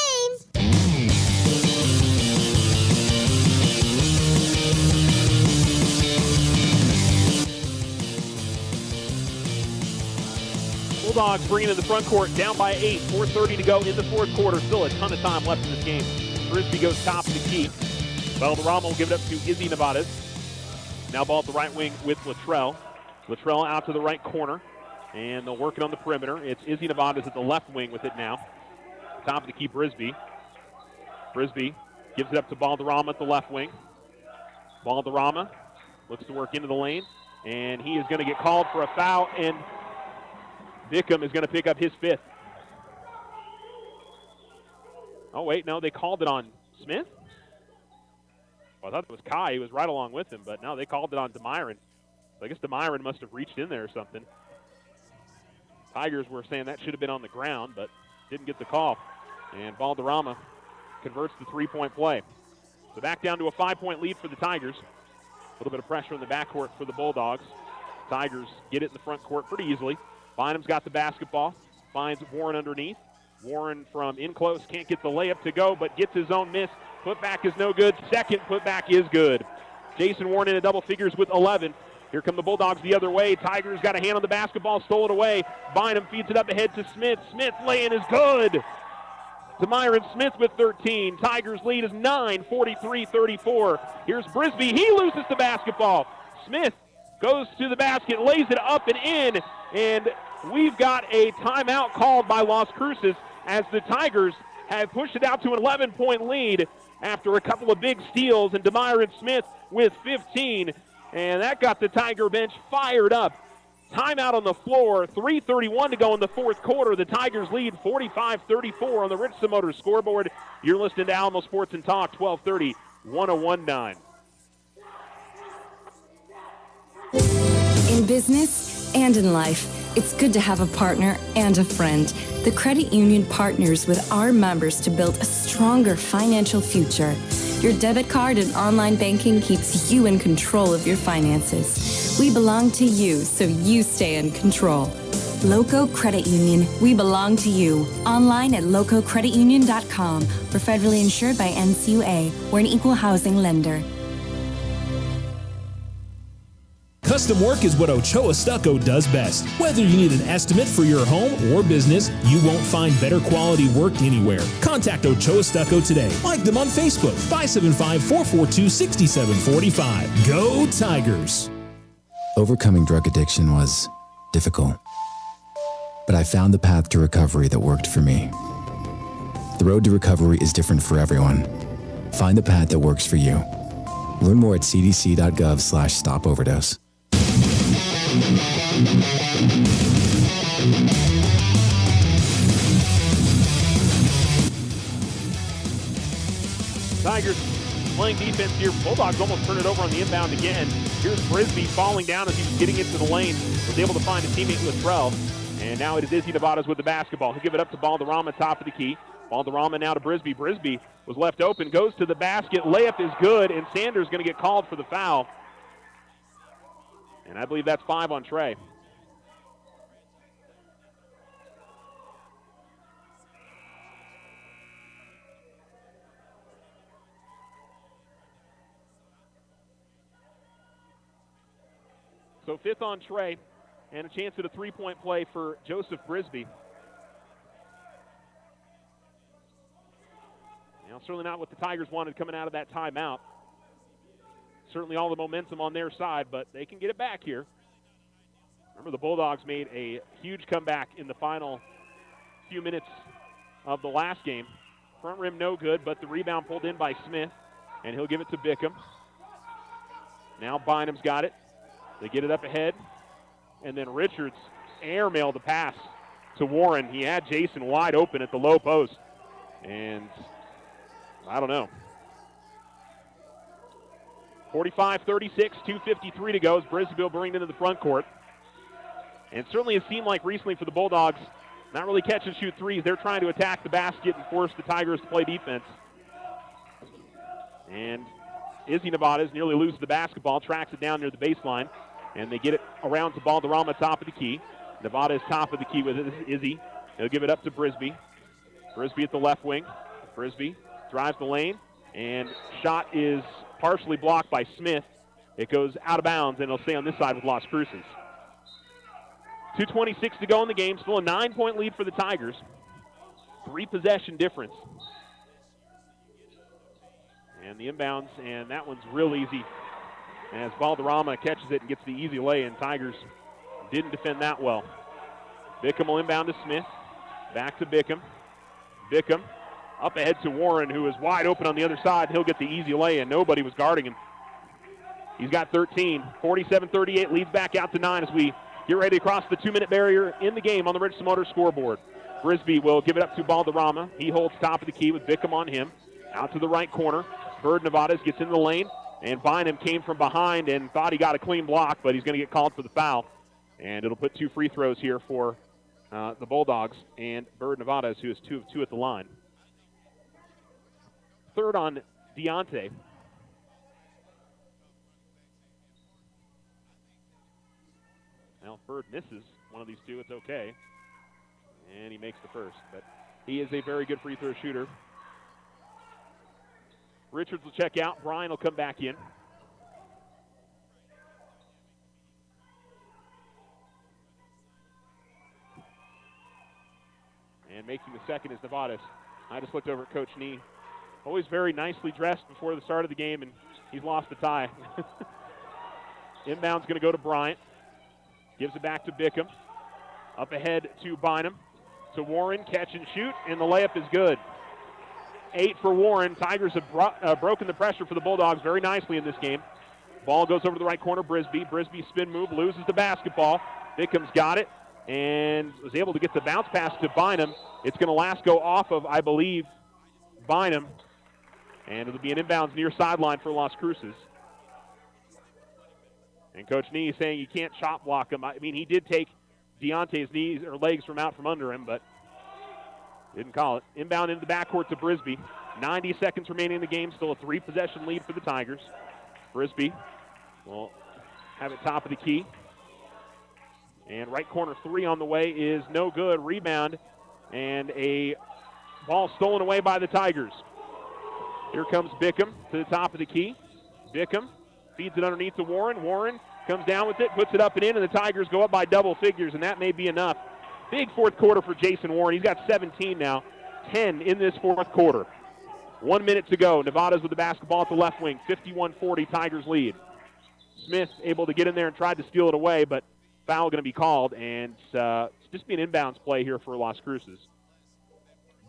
Bulldogs bringing in the front court, down by 8, 4:30 to go in the fourth quarter. Still a ton of time left in this game. Brisby goes top of the key. Valderrama will give it up to Izzy Nevadas. Now ball at the right wing with Luttrell. Luttrell out to the right corner, and they'll work it on the perimeter. It's Izzy Nevadas at the left wing with it now. Top of the key, Brisby. Brisby gives it up to Balderrama at the left wing. Balderrama looks to work into the lane, and he is going to get called for a foul, and Bickham is going to pick up his 5th. Oh, wait, no, they called it on Smith? Well, I thought it was Kai. He was right along with him, but no, they called it on DeMyron. So I guess DeMyron must have reached in there or something. Tigers were saying that should have been on the ground, but didn't get the call. And Valderrama converts the three-point play. So back down to a 5-point lead for the Tigers. A little bit of pressure in the backcourt for the Bulldogs. Tigers get it in the front court pretty easily. Bynum's got the basketball, finds Warren underneath. Warren from in close, can't get the layup to go, but gets his own miss. Putback is no good. Second putback is good. Jason Warren in a double figures with 11. Here come the Bulldogs the other way. Tigers got a hand on the basketball, stole it away. Bynum feeds it up ahead to Smith. Smith lay-in is good. DeMyron Smith with 13. Tigers lead is 9, 43-34. Here's Brisby. He loses the basketball. Smith goes to the basket, lays it up and in, and we've got a timeout called by Las Cruces as the Tigers have pushed it out to an 11-point lead after a couple of big steals, and DeMyron Smith with 15, and that got the Tiger bench fired up. Timeout on the floor, 3:31 to go in the fourth quarter. The Tigers lead 45-34 on the Richardson Motors scoreboard. You're listening to Alamo Sports and Talk, 1230, 1019. In business and in life, it's good to have a partner and a friend. The credit union partners with our members to build a stronger financial future. Your debit card and online banking keeps you in control of your finances. We belong to you, so you stay in control. Loco Credit Union, we belong to you. Online at lococreditunion.com. We're federally insured by NCUA. We're an equal housing lender. Custom work is what Ochoa Stucco does best. Whether you need an estimate for your home or business, you won't find better quality work anywhere. Contact Ochoa Stucco today. Like them on Facebook, 575-442-6745. Go Tigers! Overcoming drug addiction was difficult, but I found the path to recovery that worked for me. The road to recovery is different for everyone. Find the path that works for you. Learn more at cdc.gov/stopoverdose. Tigers playing defense here. Bulldogs almost turn it over on the inbound again. Here's Brisby falling down as he was getting into the lane. Was able to find a teammate with Trell. And now it is Izzy Nevadas with the basketball. He'll give it up to Valderrama, top of the key. Valderrama now to Brisby. Brisby was left open, goes to the basket. Layup is good, and Sanders going to get called for the foul. And I believe that's 5 on Trey. So 5th on Trey, and a chance at a three-point play for Joseph Brisby. Now, certainly not what the Tigers wanted coming out of that timeout. Certainly all the momentum on their side, but they can get it back here. Remember, the Bulldogs made a huge comeback in the final few minutes of the last game. Front rim no good, but the rebound pulled in by Smith, and he'll give it to Bickham. Now Bynum's got it. They get it up ahead, and then Richards airmailed the pass to Warren. He had Jason wide open at the low post, and I don't know. 45-36, 2:53 to go as Brisby will bring it into the front court. And certainly it seemed like recently for the Bulldogs, not really catch and shoot threes. They're trying to attack the basket and force the Tigers to play defense. And Izzy Nevadas nearly loses the basketball, tracks it down near the baseline, and they get it around to Valderrama, top of the key. Nevada is top of the key with Izzy. He'll give it up to Brisby. Brisby at the left wing. Brisby drives the lane, and shot is partially blocked by Smith. It goes out of bounds, and it'll stay on this side with Las Cruces. 2:26 to go in the game. Still a 9-point lead for the Tigers. 3-possession difference. And the inbounds, and that one's real easy. As Valderrama catches it and gets the easy lay, and Tigers didn't defend that well. Bickham will inbound to Smith. Back to Bickham. Bickham up ahead to Warren, who is wide open on the other side. He'll get the easy lay, and nobody was guarding him. He's got 13. 47-38, leads back out to 9 as we get ready to cross the 2-minute barrier in the game on the Richardson Motors scoreboard. Brisby will give it up to Valderrama. He holds top of the key with Bickham on him. Out to the right corner. Bird Nevadas gets in the lane, and Bynum came from behind and thought he got a clean block, but he's going to get called for the foul. And it'll put 2 free throws here for the Bulldogs and Bird Nevadas, who is 2 of 2 at the line. Third on Deontay. Now, if Bird misses one of these two, it's okay. And he makes the first. But he is a very good free throw shooter. Richards will check out. Bryan will come back in. And making the second is Nevadas. I just looked over at Coach Nee. Always very nicely dressed before the start of the game, and he's lost the tie. Inbound's going to go to Bryant. Gives it back to Bickham. Up ahead to Bynum. To Warren, catch and shoot, and the layup is good. 8 for Warren. Tigers have broken the pressure for the Bulldogs very nicely in this game. Ball goes over to the right corner, Brisby. Brisby spin move, loses the basketball. Bickham's got it and was able to get the bounce pass to Bynum. It's going to last go off of, I believe, Bynum. And it'll be an inbounds near sideline for Las Cruces. And Coach Nee is saying you can't chop block him. I mean, he did take Deontay's knees or legs from out from under him, but didn't call it. Inbound into the backcourt to Brisby. 90 seconds remaining in the game. Still a 3-possession lead for the Tigers. Brisby will have it top of the key. And right corner 3 on the way is no good. Rebound and a ball stolen away by the Tigers. Here comes Bickham to the top of the key. Bickham feeds it underneath to Warren. Warren comes down with it, puts it up and in, and the Tigers go up by double figures, and that may be enough. Big fourth quarter for Jason Warren. He's got 17 now, 10 in this fourth quarter. 1 minute to go. Nevadas with the basketball at the left wing. 51-40, Tigers lead. Smith able to get in there and tried to steal it away, but foul going to be called, and it's just be an inbounds play here for Las Cruces.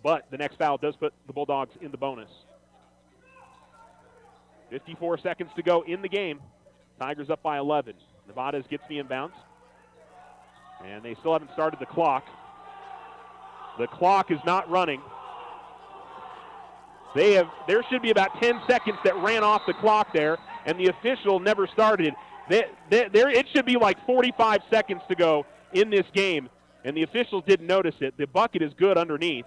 But the next foul does put the Bulldogs in the bonus. 54 seconds to go in the game. Tigers up by 11. Nevadas gets the inbounds. And they still haven't started the clock. The clock is not running. There should be about 10 seconds that ran off the clock there, and the official never started. It should be like 45 seconds to go in this game, and the officials didn't notice it. The bucket is good underneath,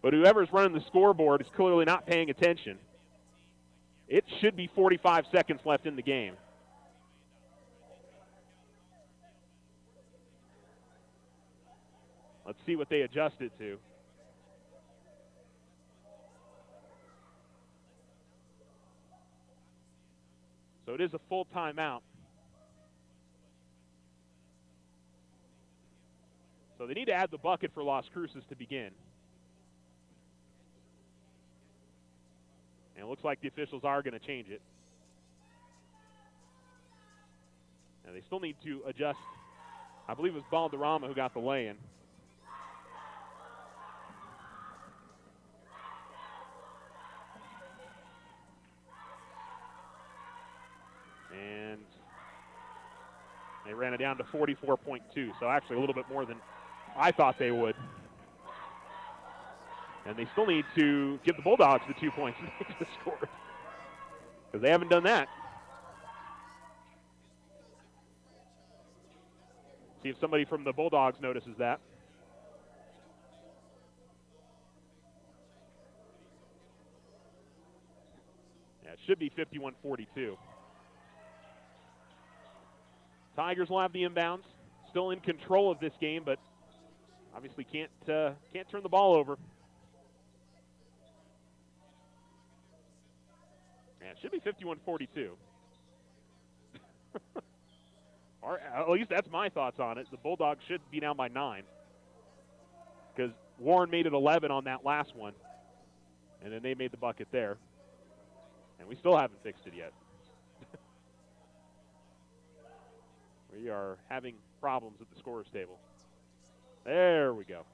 but whoever's running the scoreboard is clearly not paying attention. It should be 45 seconds left in the game. Let's see what they adjust it to. So it is a full timeout. So they need to add the bucket for Las Cruces to begin. And it looks like the officials are going to change it. And they still need to adjust. I believe it was Balderrama who got the lay-in. And they ran it down to 44.2, so actually a little bit more than I thought they would. And they still need to give the Bulldogs the 2 points and make the score, because they haven't done that. See if somebody from the Bulldogs notices that. Yeah, it should be 51-42. Tigers will have the inbounds. Still in control of this game, but obviously can't turn the ball over. Yeah, it should be 51-42. Or at least that's my thoughts on it. The Bulldogs should be down by 9, because Warren made it 11 on that last one, and then they made the bucket there. And we still haven't fixed it yet. We are having problems at the scorer's table. There we go.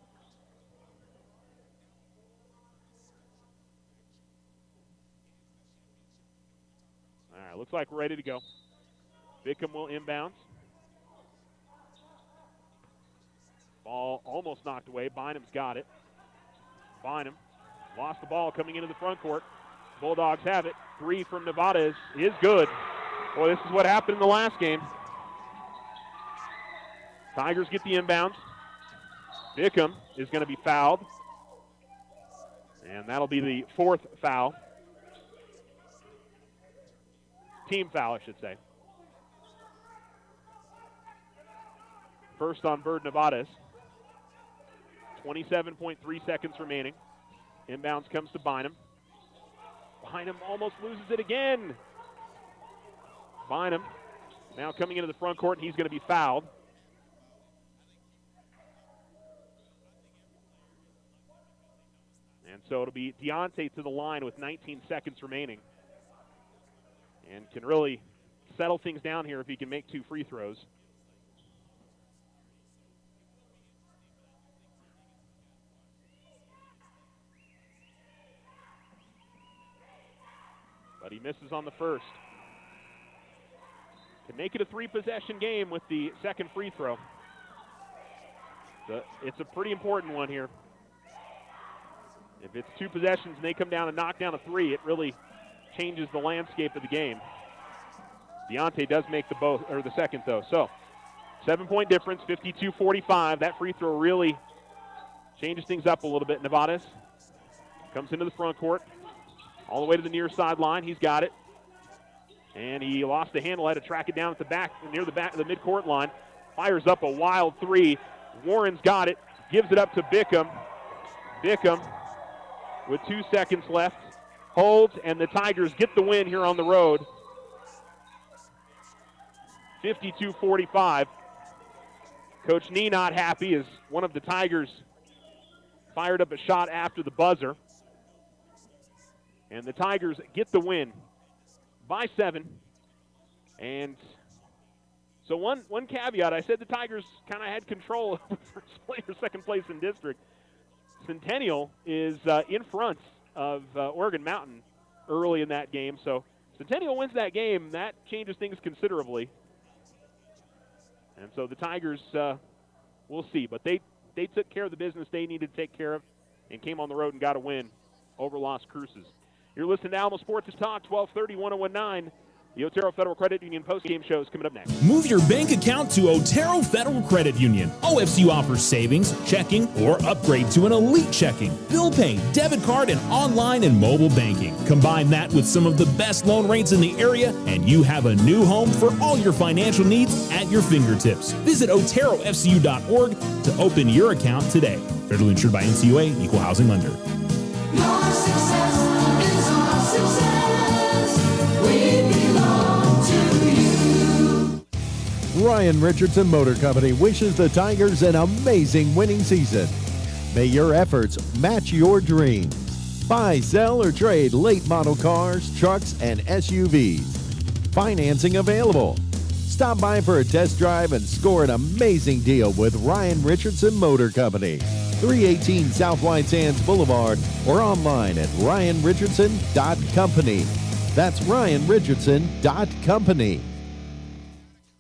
All right, looks like we're ready to go. Bickham will inbounds. Ball almost knocked away. Bynum's got it. Bynum Lost the ball coming into the front court. Bulldogs have it. 3 from Nevada is good. Boy, this is what happened in the last game. Tigers get the inbound. Bickham is going to be fouled. And that'll be the 4th foul. Team foul, I should say. First on Bird Nevadas. 27.3 seconds remaining. Inbounds comes to Bynum. Bynum almost loses it again. Bynum now coming into the front court, and he's going to be fouled. And so it'll be Deontay to the line with 19 seconds remaining. And can really settle things down here if he can make 2 free throws. But he misses on the first. Can make it a 3-possession game with the second free throw. It's a pretty important one here. If it's 2 possessions and they come down and knock down a 3, it really changes the landscape of the game. Deontay does make the second though. So 7-point difference, 52-45. That free throw really changes things up a little bit. Nevadas comes into the front court, all the way to the near sideline. He's got it. And he lost the handle, had to track it down at the back, near the back of the midcourt line. Fires up a wild 3. Warren's got it, gives it up to Bickham. Bickham with 2 seconds left, holds, and the Tigers get the win here on the road. 52-45. Coach Nee not happy as one of the Tigers fired up a shot after the buzzer. And the Tigers get the win by 7. And so one caveat, I said the Tigers kind of had control of first place or second place in district. Centennial is in front of Oregon Mountain early in that game. So Centennial wins that game. That changes things considerably. And so the Tigers, we'll see. But they took care of the business they needed to take care of and came on the road and got a win over Las Cruces. You're listening to Alamo Sports Talk, 1230, 1019. The Otero Federal Credit Union postgame show is coming up next. Move your bank account to Otero Federal Credit Union. OFCU offers savings, checking, or upgrade to an elite checking, bill pay, debit card, and online and mobile banking. Combine that with some of the best loan rates in the area, and you have a new home for all your financial needs at your fingertips. Visit OteroFCU.org to open your account today. Federally insured by NCUA, Equal Housing Lender. Your success is our success. We belong to you. Ryan Richardson Motor Company wishes the Tigers an amazing winning season. May your efforts match your dreams. Buy, sell, or trade late model cars, trucks, and SUVs. Financing available. Stop by for a test drive and score an amazing deal with Ryan Richardson Motor Company. 318 South White Sands Boulevard or online at ryanrichardson.company. That's ryanrichardson.company.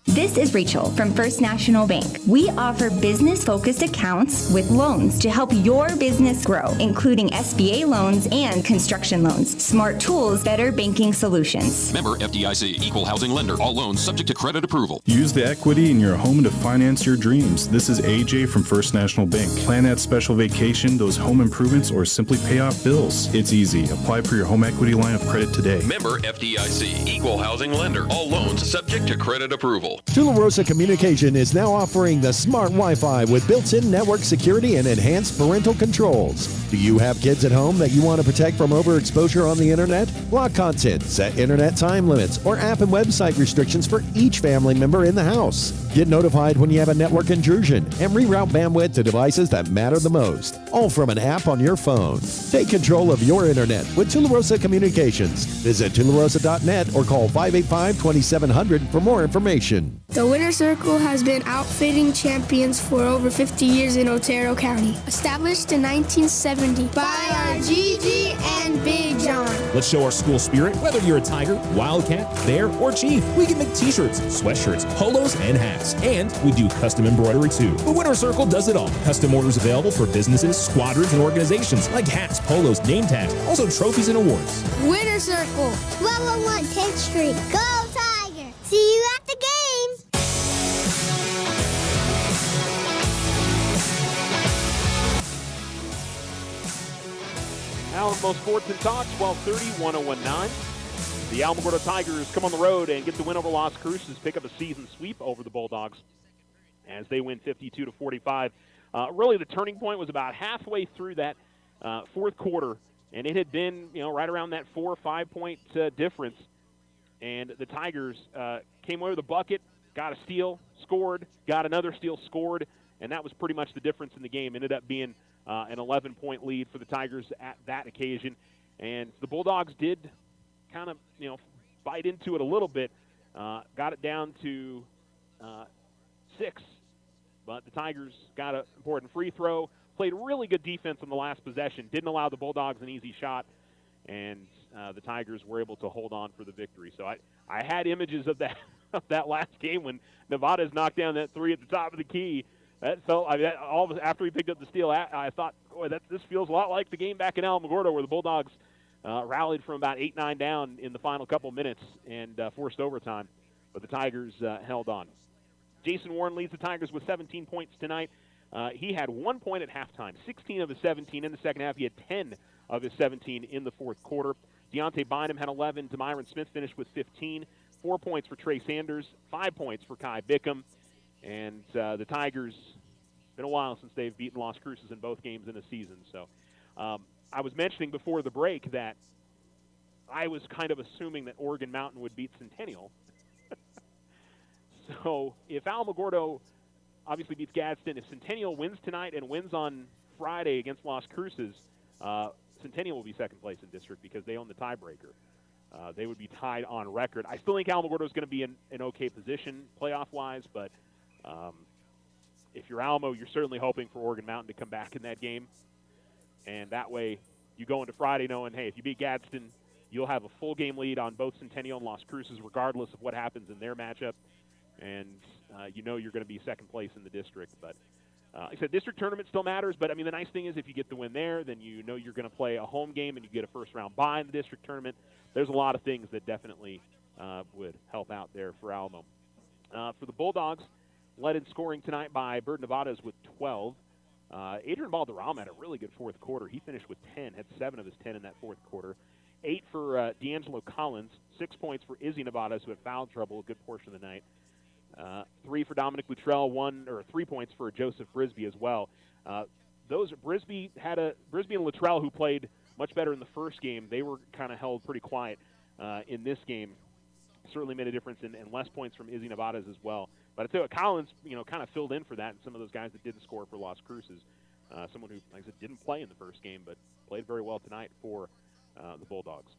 This is Rachel from First National Bank. We offer business-focused accounts with loans to help your business grow, including SBA loans and construction loans. Smart tools, better banking solutions. Member FDIC, Equal Housing Lender. All loans subject to credit approval. Use the equity in your home to finance your dreams. This is AJ from First National Bank. Plan that special vacation, those home improvements, or simply pay off bills. It's easy. Apply for your home equity line of credit today. Member FDIC, Equal Housing Lender. All loans subject to credit approval. Tularosa Communication is now offering the smart Wi-Fi with built-in network security and enhanced parental controls. Do you have kids at home that you want to protect from overexposure on the internet? Block content, set internet time limits, or app and website restrictions for each family member in the house. Get notified when you have a network intrusion and reroute bandwidth to devices that matter the most, all from an app on your phone. Take control of your internet with Tularosa Communications. Visit tularosa.net or call 585-2700 for more information. The Winner Circle has been outfitting champions for over 50 years in Otero County. Established in 1970 by our Gigi and Big John. Let's show our school spirit. Whether you're a Tiger, Wildcat, Bear, or Chief, we can make t-shirts, sweatshirts, polos, and hats. And we do custom embroidery too. The Winner Circle does it all. Custom orders available for businesses, squadrons, and organizations like hats, polos, name tags, also trophies and awards. Winner Circle, 1201 10th Street. Go Tiger! See you at the game! Alamo Sports and Talk, 1230, 1019. The Alamogordo Tigers come on the road and get the win over Las Cruces, pick up a season sweep over the Bulldogs as they win 52-45. Really, the turning point was about halfway through that fourth quarter, and it had been, right around that 4 or 5 point difference. And the Tigers came away with a bucket, got a steal, scored, got another steal, scored, and that was pretty much the difference in the game. Ended up being an 11-point lead for the Tigers at that occasion. And the Bulldogs did kind of, bite into it a little bit, got it down to 6. But the Tigers got an important free throw, played really good defense on the last possession, didn't allow the Bulldogs an easy shot, and the Tigers were able to hold on for the victory. So I had images of that last game when Nevada's knocked down that three at the top of the key. That felt after we picked up the steal, I thought, boy, this feels a lot like the game back in Alamogordo where the Bulldogs rallied from about 8-9 down in the final couple minutes and forced overtime, but the Tigers held on. Jason Warren leads the Tigers with 17 points tonight. He had 1 point at halftime, 16 of his 17 in the second half. He had 10 of his 17 in the fourth quarter. Deontay Bynum had 11. Demyron Smith finished with 15. 4 points for Trey Sanders, 5 points for Kai Bickham. And the Tigers, been a while since they've beaten Las Cruces in both games in a season. So I was mentioning before the break that I was kind of assuming that Oregon Mountain would beat Centennial. So if Alamogordo obviously beats Gadsden, if Centennial wins tonight and wins on Friday against Las Cruces, Centennial will be second place in district because they own the tiebreaker. They would be tied on record. I still think Alamogordo is going to be in an okay position playoff-wise, but if you're Alamo, you're certainly hoping for Oregon Mountain to come back in that game. And that way you go into Friday knowing, hey, if you beat Gadsden, you'll have a full game lead on both Centennial and Las Cruces regardless of what happens in their matchup. And you're going to be second place in the district. But like I said, district tournament still matters. But, the nice thing is if you get the win there, then you're going to play a home game and you get a first-round bye in the district tournament. There's a lot of things that definitely would help out there for Alamo. For the Bulldogs, led in scoring tonight by Bird Nevadas with 12. Adrian Balderrama had a really good fourth quarter. He finished with 10, had 7 of his 10 in that fourth quarter. 8 for D'Angelo Collins, 6 points for Izzy Nevadas, who had foul trouble a good portion of the night. 3 for Dominic Luttrell, 3 points for Joseph Brisby as well. Brisby and Luttrell, who played much better in the first game, they were kind of held pretty quiet in this game. Certainly made a difference in less points from Izzy Nevadas as well. But I tell you what, Collins, kind of filled in for that, and some of those guys that didn't score for Las Cruces. Someone who, like I said, didn't play in the first game, but played very well tonight for the Bulldogs.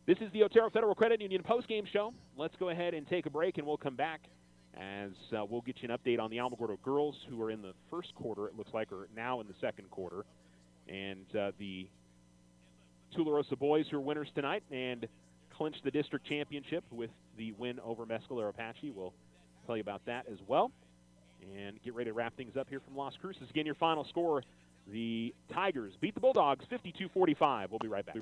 This is the Otero Federal Credit Union postgame show. Let's go ahead and take a break, and we'll come back as we'll get you an update on the Alamogordo girls who are in the first quarter, it looks like, or now in the second quarter, and the Tularosa boys who are winners tonight and clinched the district championship with the win over Mescalero Apache. We'll tell you about that as well. And get ready to wrap things up here from Las Cruces. Again, your final score, the Tigers beat the Bulldogs 52-45. We'll be right back.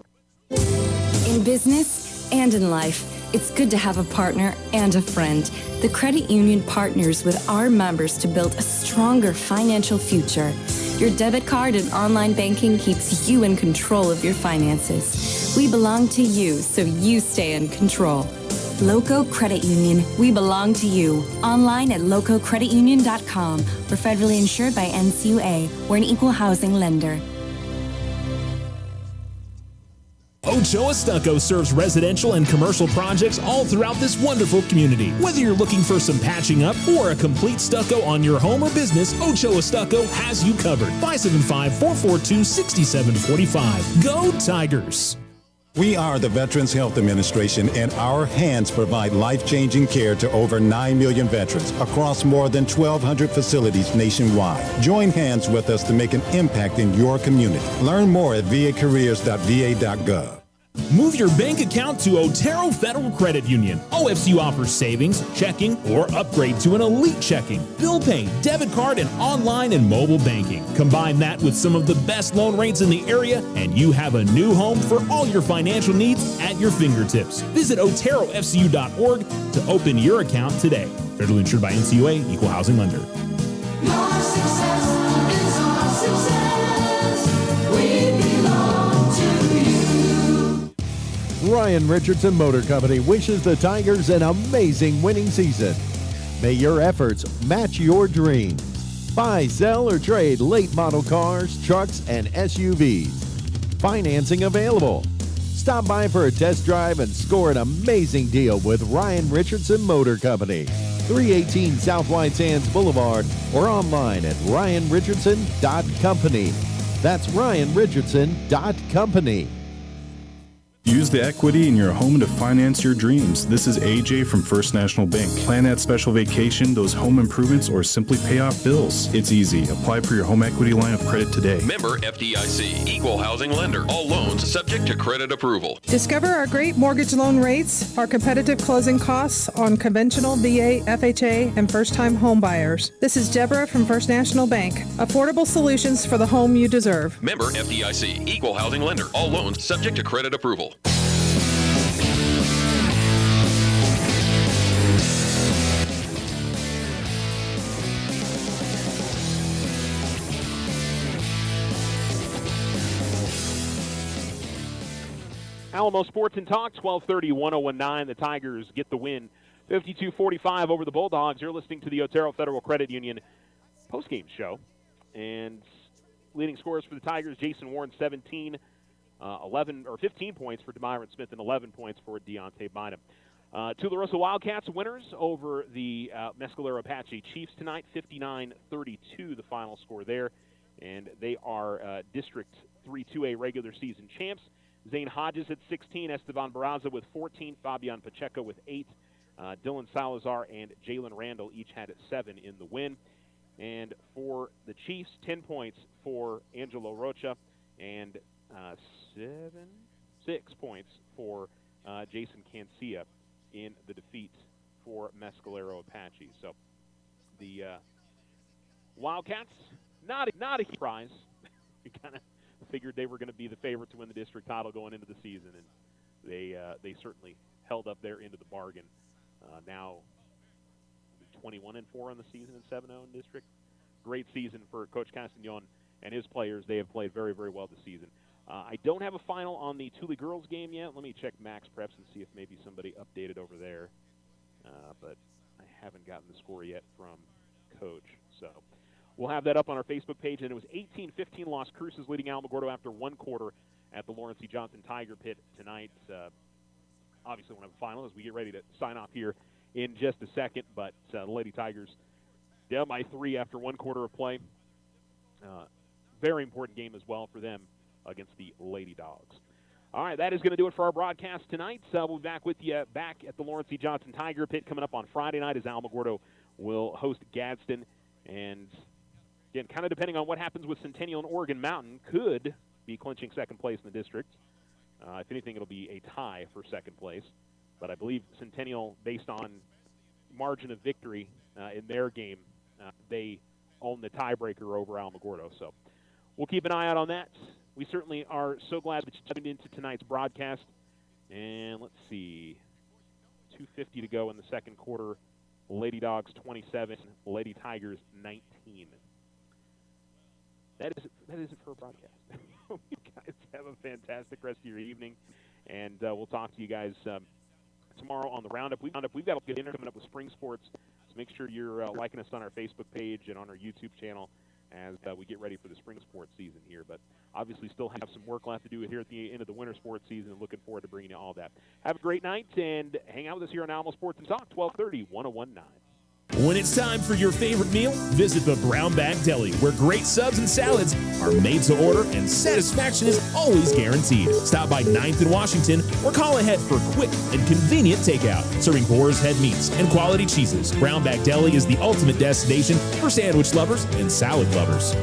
In business and in life, it's good to have a partner and a friend. The credit union partners with our members to build a stronger financial future. Your debit card and online banking keeps you in control of your finances. We belong to you, so you stay in control. Loco Credit Union, we belong to you. Online at lococreditunion.com. We're federally insured by NCUA. We're an equal housing lender. Ochoa Stucco serves residential and commercial projects all throughout this wonderful community. Whether you're looking for some patching up or a complete stucco on your home or business, Ochoa Stucco has you covered. 575-442-6745. Go Tigers! We are the Veterans Health Administration, and our hands provide life-changing care to over 9 million veterans across more than 1,200 facilities nationwide. Join hands with us to make an impact in your community. Learn more at vacareers.va.gov. Move your bank account to Otero Federal Credit Union. OFCU offers savings, checking, or upgrade to an elite checking, bill pay, debit card, and online and mobile banking. Combine that with some of the best loan rates in the area, and you have a new home for all your financial needs at your fingertips. Visit OteroFCU.org to open your account today. Federally insured by NCUA, Equal Housing Lender. Your success is our success. We belong to you. Ryan Richardson Motor Company wishes the Tigers an amazing winning season. May your efforts match your dreams. Buy, sell, or trade late model cars, trucks, and SUVs. Financing available. Stop by for a test drive and score an amazing deal with Ryan Richardson Motor Company. 318 South White Sands Boulevard or online at ryanrichardson.company. That's ryanrichardson.company. Use the equity in your home to finance your dreams. This is AJ from First National Bank. Plan that special vacation, those home improvements, or simply pay off bills. It's easy. Apply for your home equity line of credit today. Member FDIC, Equal Housing Lender. All loans subject to credit approval. Discover our great mortgage loan rates, our competitive closing costs on conventional, VA, FHA, and first-time home buyers. This is Deborah from First National Bank. Affordable solutions for the home you deserve. Member FDIC, Equal Housing Lender. All loans subject to credit approval. Alamo Sports and Talk, 1230-1019. The Tigers get the win, 52-45 over the Bulldogs. You're listening to the Otero Federal Credit Union postgame show. And leading scorers for the Tigers, Jason Warren, 15 points for DeMyron Smith and 11 points for Deontay Bynum. Tularosa Wildcats winners over the Mescalero Apache Chiefs tonight, 59-32 the final score there. And they are District 3 2A regular season champs. Zane Hodges at 16, Esteban Barraza with 14, Fabian Pacheco with 8, Dylan Salazar and Jalen Randall each had 7 in the win. And for the Chiefs, 10 points for Angelo Rocha and 6 points for Jason Cancia in the defeat for Mescalero Apache. So the Wildcats, not a surprise. We kind of figured they were going to be the favorite to win the district title going into the season, and they certainly held up their end of the bargain. Now 21-4 on the season and 7-0 in district. Great season for Coach Castagnon and his players. They have played very, very well this season. I don't have a final on the Thule girls game yet. Let me check Max Preps and see if maybe somebody updated over there. But I haven't gotten the score yet from Coach. So we'll have that up on our Facebook page. And it was 18-15 lost Cruces leading Alamogordo after one quarter at the Lawrence C. Johnson Tiger Pit tonight. Obviously, we'll have a final as we get ready to sign off here in just a second. But the Lady Tigers down by 3 after one quarter of play. Very important game as well for them against the Lady Dogs. All right, that is going to do it for our broadcast tonight. We'll be back with you back at the Lawrence C. Johnson Tiger Pit coming up on Friday night as Alamogordo will host Gadsden. And, again, kind of depending on what happens with Centennial and Oregon Mountain, could be clinching second place in the district. If anything, it'll be a tie for second place. But I believe Centennial, based on margin of victory in their game, they own the tiebreaker over Alamogordo. So we'll keep an eye out on that. We certainly are so glad that you tuned into tonight's broadcast. And let's see, 2:50 to go in the second quarter. Lady Dogs 27, Lady Tigers 19. That is it for a broadcast. You guys have a fantastic rest of your evening, and we'll talk to you guys tomorrow on the Roundup. We've got a good dinner coming up with Spring Sports, so make sure you're liking us on our Facebook page and on our YouTube channel as we get ready for the spring sports season here. But obviously still have some work left to do here at the end of the winter sports season. Looking forward to bringing you all that. Have a great night, and hang out with us here on Alamo Sports and Talk, 1230-1019. When it's time for your favorite meal, visit the Brown Bag Deli, where great subs and salads are made to order and satisfaction is always guaranteed. Stop by 9th and Washington or call ahead for quick and convenient takeout. Serving boar's head meats and quality cheeses, Brown Bag Deli is the ultimate destination for sandwich lovers and salad lovers.